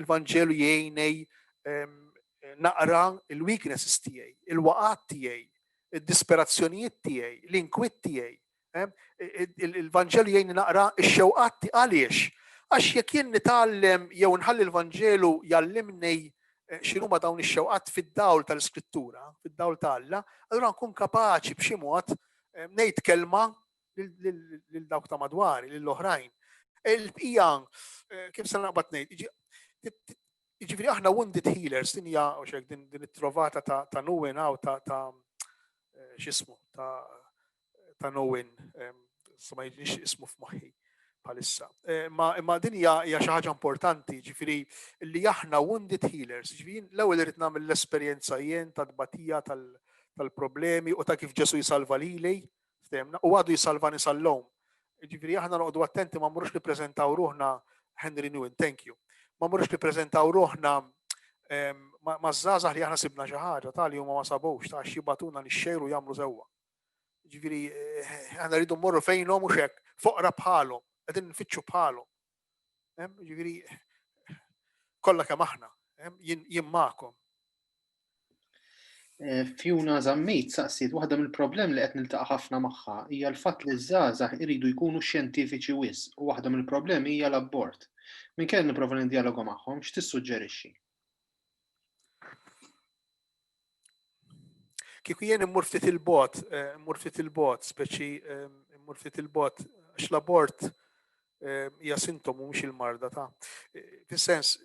Speaker 3: Il-Vanġelu jgħinni naqra il-weaknesses tiegħi, il-waqat tiegħi, id-disperazzjonijiet tiegħi, l-inkwiet tiegħi. Il-Vanġelu jgħinni naqra x-xewqat għaliex. Għax jekk jien nitgħallem jew nħalli l-Vanġelu jallimni x'inhuma dawn ix-xewqat fid-dawl tal-Iskrittura, fid-dawl tal-Alla, allura nkun kapaċi b'xi mod ngħid kelma lil dawk ta' madwari, lill-oħrajn. Il-bqija kif se naqbad ngħid, jiġifieri aħna wounded healers, din hija din it-trovata ta' Nowin hawn ta' x'ismu ta' Nowin, ma jidniex ismu f'moħħi bħalissa. Imma din hija xi ħaġa importanti, ġifieri li aħna wounded healers, ġifieri l-ewwel irid nagħmel l-esperjenza jien ta' tbatija tal-problemi u ta' kif Ġesu jisalva lili. U għadu jisalvani sal-lum. Ġifieri aħna noqogħdu attenti ma mmurux nippreżentaw ruħna Henry Newin, thank you. Ma mmurux nippreżentaw ruħna ma' żgħażagħ li aħna sibna xi ħaġa tali huma ma sabux ta' xibatuna nixxejru jagħmlu sewwa. Ġifieri aħna rridu mmorru fejnhom mhux hekk foqra bħalhom, qegħdin nfittxu bħalhom. Ġifieri kollha kemm aħna, jien magħkom.
Speaker 1: Fjuna Zammit saqsiet waħda mill-problemi li qed niltaqa' ħafna magħha hija l-fatt li żgħażagħ iridu jkunu xjentifiċi wisq u waħda mill-problemi hija l-abort. Minkejja nipprova niddialoga magħhom, x'tissuġġerixxi?
Speaker 3: Kieku jien immur ftit il-bot, speċi immur ftit il-bot għax l-abort hija sintomu mhux il-marda ta'. Fis-sens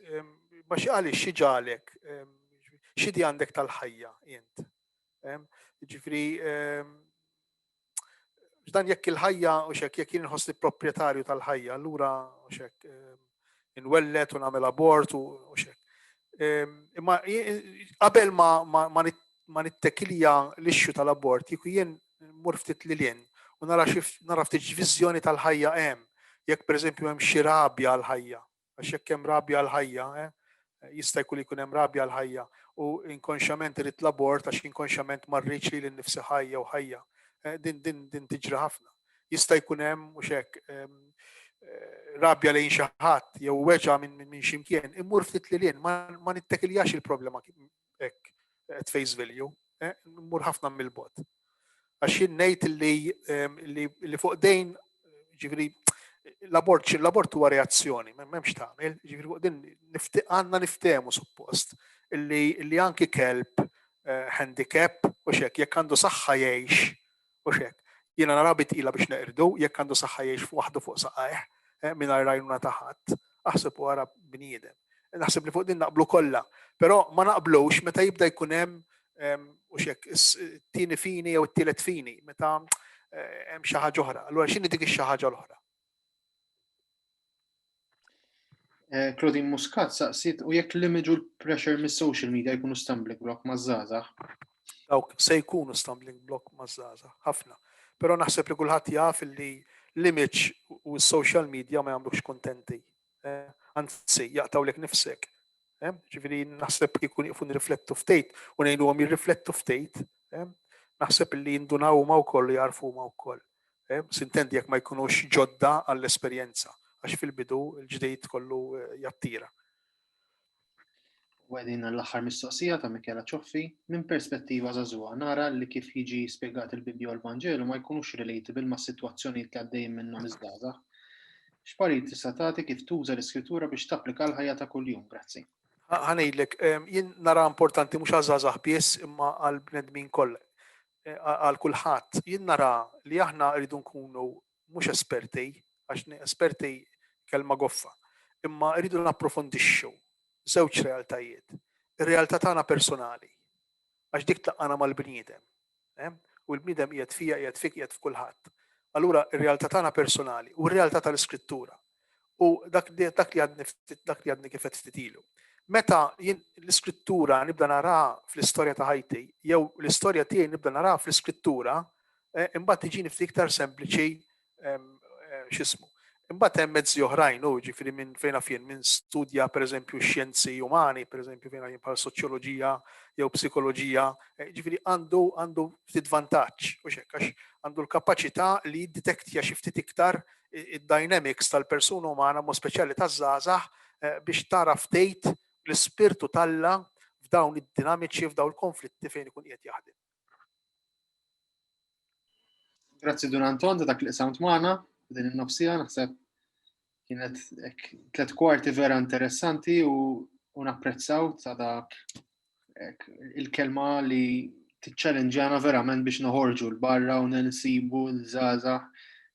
Speaker 3: ma xi għaliex xi ġalek x'idi għandek tal-ħajja jint. Jiġifieri dan jekk il-ħajja u xek jekk jien inħossni proprjetarju tal-ħajja, allura u xek inwellet u nagħmel abort u xek. Imma qabel ma nittekilja l-ixxu tal-abort, jekk jien mmur ftit lilien u nara ftit viżjoni tal-ħajja hemm. Jekk pereżempju hemm xi rabja għall-ħajja, għax jekk hemm rabja għall-ħajja, jista' jkun hemm rabja għall-ħajja u inkonxjament irid l-abort għax inkonxjament ma rridx li l-nifsi ħajja u ħajja. Din tiġri ħafna. Jista' jkun hemm mhux hekk rabja lejn xi ħadd jew weġa minn x'imkien, immur ftit lilien ma nittekiljax il-problema hekk at face value, immur ħafna mill-bot. Għax jien ngħid li fuq dejn ġifieri l-abort huwa reazzjoni, m'hemmx tagħmel, ġifieri fuq din għandna niftehmu suppost illi anki kelb handicap u xek jekk għandu saħħa jgħix u xek. Jiena nara bitqila biex neqirdu jekk għandu saħħa jgħix waħdu fuq saqajh mingħajr għajnuna ta' ħadd. Aħseb wara bniedem. Naħseb li fuq din naqblu kollha, però ma naqblux meta jibda jkun hemm u xek it-tieni fini jew it-tielet fini meta hemm xi ħaġa oħra. Allura x'inhi dik ix-xi ħaġa l-oħra?
Speaker 1: Claudine Muscat saqsiet u jekk l-image u l-pressure mis-social media jkunu stumbling block maż-żgħażagħ.
Speaker 3: Dawk se jkunu stumbling block maż-żgħażagħ ħafna. Però naħseb li kulħadd jaf li l-image u s-social media ma jagħmlukx kuntenti. Anzi, jaqtawlek nifsek. Ġifieri naħseb jkun jieqfu nirriflettu ftit u ngħiduhom jirriflettu ftit. Naħseb li jindunaw huma wkoll jarfu huma wkoll. Sintendi jekk ma jkunux ġodda għall-esperjenza. Għax fil-bidu il-ġdejt kollu jattira.
Speaker 1: Għedin l-aħħar mistoqsija ta' Mikela Ċoffi, minn perspettiva żagħżugħa nara li kif jiġi spjegat il-Bibja u l-Vanġelu ma jkunux relatable ma' sitwazzjonijiet li għaddejjin minnhom iż-żgħażagħ. X'parit tista' tagħti kif tuża l-iskrittura biex tapplika l-ħajja ta' kuljum, grazzi.
Speaker 3: Ħanejdlek, jien nara importanti mhux għażagħ biss imma għal bnedmin kollha. Għal kulħadd, jien nara li aħna rridu nkunu mhux esperti, għax esperti kelma goffa, imma rridu napprofondixxu żewġ realtajiet. Ir-realtà tagħna personali, għax dik tlaqana mal-bniedem. U l-bniedem qiegħed fija, qiegħed fik, qiegħed f'kulħadd. Allura ir-realtà tagħna personali u r-realtà tal-iskrittura. U dak li għadni kif qed ftit ilu. Meta jien l-iskrittura nibda nara fl-istorja ta' ħajti, jew l-istorja tiegħi nibda nara fl-iskrittura, imbagħad tiġini ftit iktar sempliċi x'ismu. Imbagħad hemm mezzi oħrajn, ġifieri minn fejn jien minn studja pereżempju xjenzi umani, pereżempju fejn jien bħal soċjoloġija jew psikoloġija, ġifieri għandu ftit vantaġġ u hekk għax għandu l-kapaċità li jiddetektja xi ftit iktar id-dynamics tal-persuna umana mod speċjali taż-żgħażagħ biex tara ftejt l-ispirtu talla f'dawn id-dinamiċi f'dawn il-konflitti fejn ikun qiegħed jaħdem.
Speaker 1: Grazzi Dun Anton ta' dak li qsamt magħna din in-nofsija naħseb kienet 3 kwarti vera interessanti u napprezzaw ta' dak il-kelma li tiċċallenġjana verament biex noħorġu l-barra u nsibu l-żgħażagħ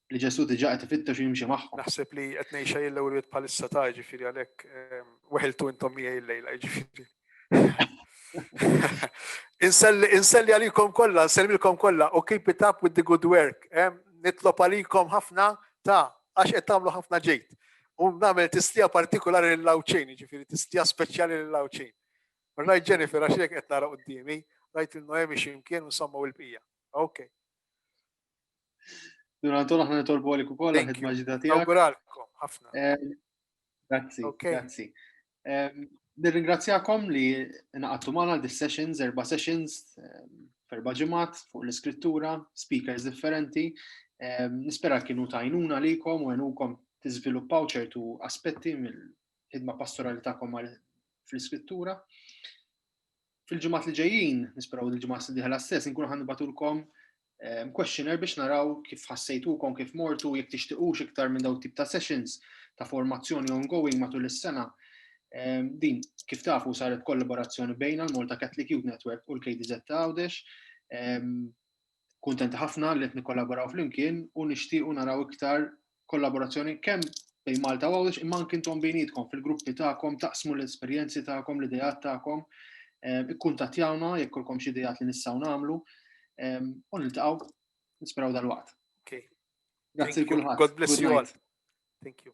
Speaker 1: li Ġesu diġà qed ifittex jimxi magħhom.
Speaker 3: Naħseb li qed ngħixha l-ewwel bħalissa ta' ġifieri għalhekk weħiltu intom miegħi l-lejla ġifieri. Inselli għalikom kollha, nsellmilkom kollha u keep it up with the good work. Nitlob għalikom ħafna għax qed tagħmlu ħafna ġejt. U nagħmel tistija partikolari lill-Lawċejn, ġifieri tistija speċjali lill-Lawċejn. Rajt Jennifer għax hekk qed nara qudiemi, rajt il-Noemi x'imkien u somma il-bqija. Okay.
Speaker 1: Dun Anton aħna nitolbu għalik ukoll ħidma ġdida tiegħek.
Speaker 3: Awguralkom ħafna.
Speaker 1: Grazzi. Nirringrazzjakom li naqgħodtu magħna dis-sessions, 4 sessions f'4 ġimgħat fuq l-iskrittura, speakers differenti. Nispera kienu tajnuna likom u għenukom tiżviluppaw ċertu aspetti mill-ħidma pastorali tagħkom fl-iskrittura. Fil-ġimgħat li ġejjin, nisperaw il-ġimgħat li diħla stess, inkunu ħannibatulkom questionnaire biex naraw kif ħassejtukom, kif mortu, jekk tixtiequx iktar minn dawn tip ta' sessions ta' formazzjoni ongoing matul is-sena. Din kif tafu saret kollaborazzjoni bejn l-Malta Catholic Youth Network u l-KDŻ ta' Għawdex. Kuntenti ħafna li qed nikkollaboraw flimkien u nixtiequ naraw iktar kollaborazzjoni kemm bejn Malta u Għawdex imma anke intom bejnietkom fil-gruppi tagħkom taqsmu l-esperjenzi tagħkom, l-idejat tagħkom. Ikkuntattjawna jekk ikolkom xi idejat li nistgħu nagħmlu. U niltaqgħu nisperaw dal-waqt.
Speaker 3: Okay.
Speaker 1: Grazzi l kulħadd.
Speaker 3: God bless you all. Thank you.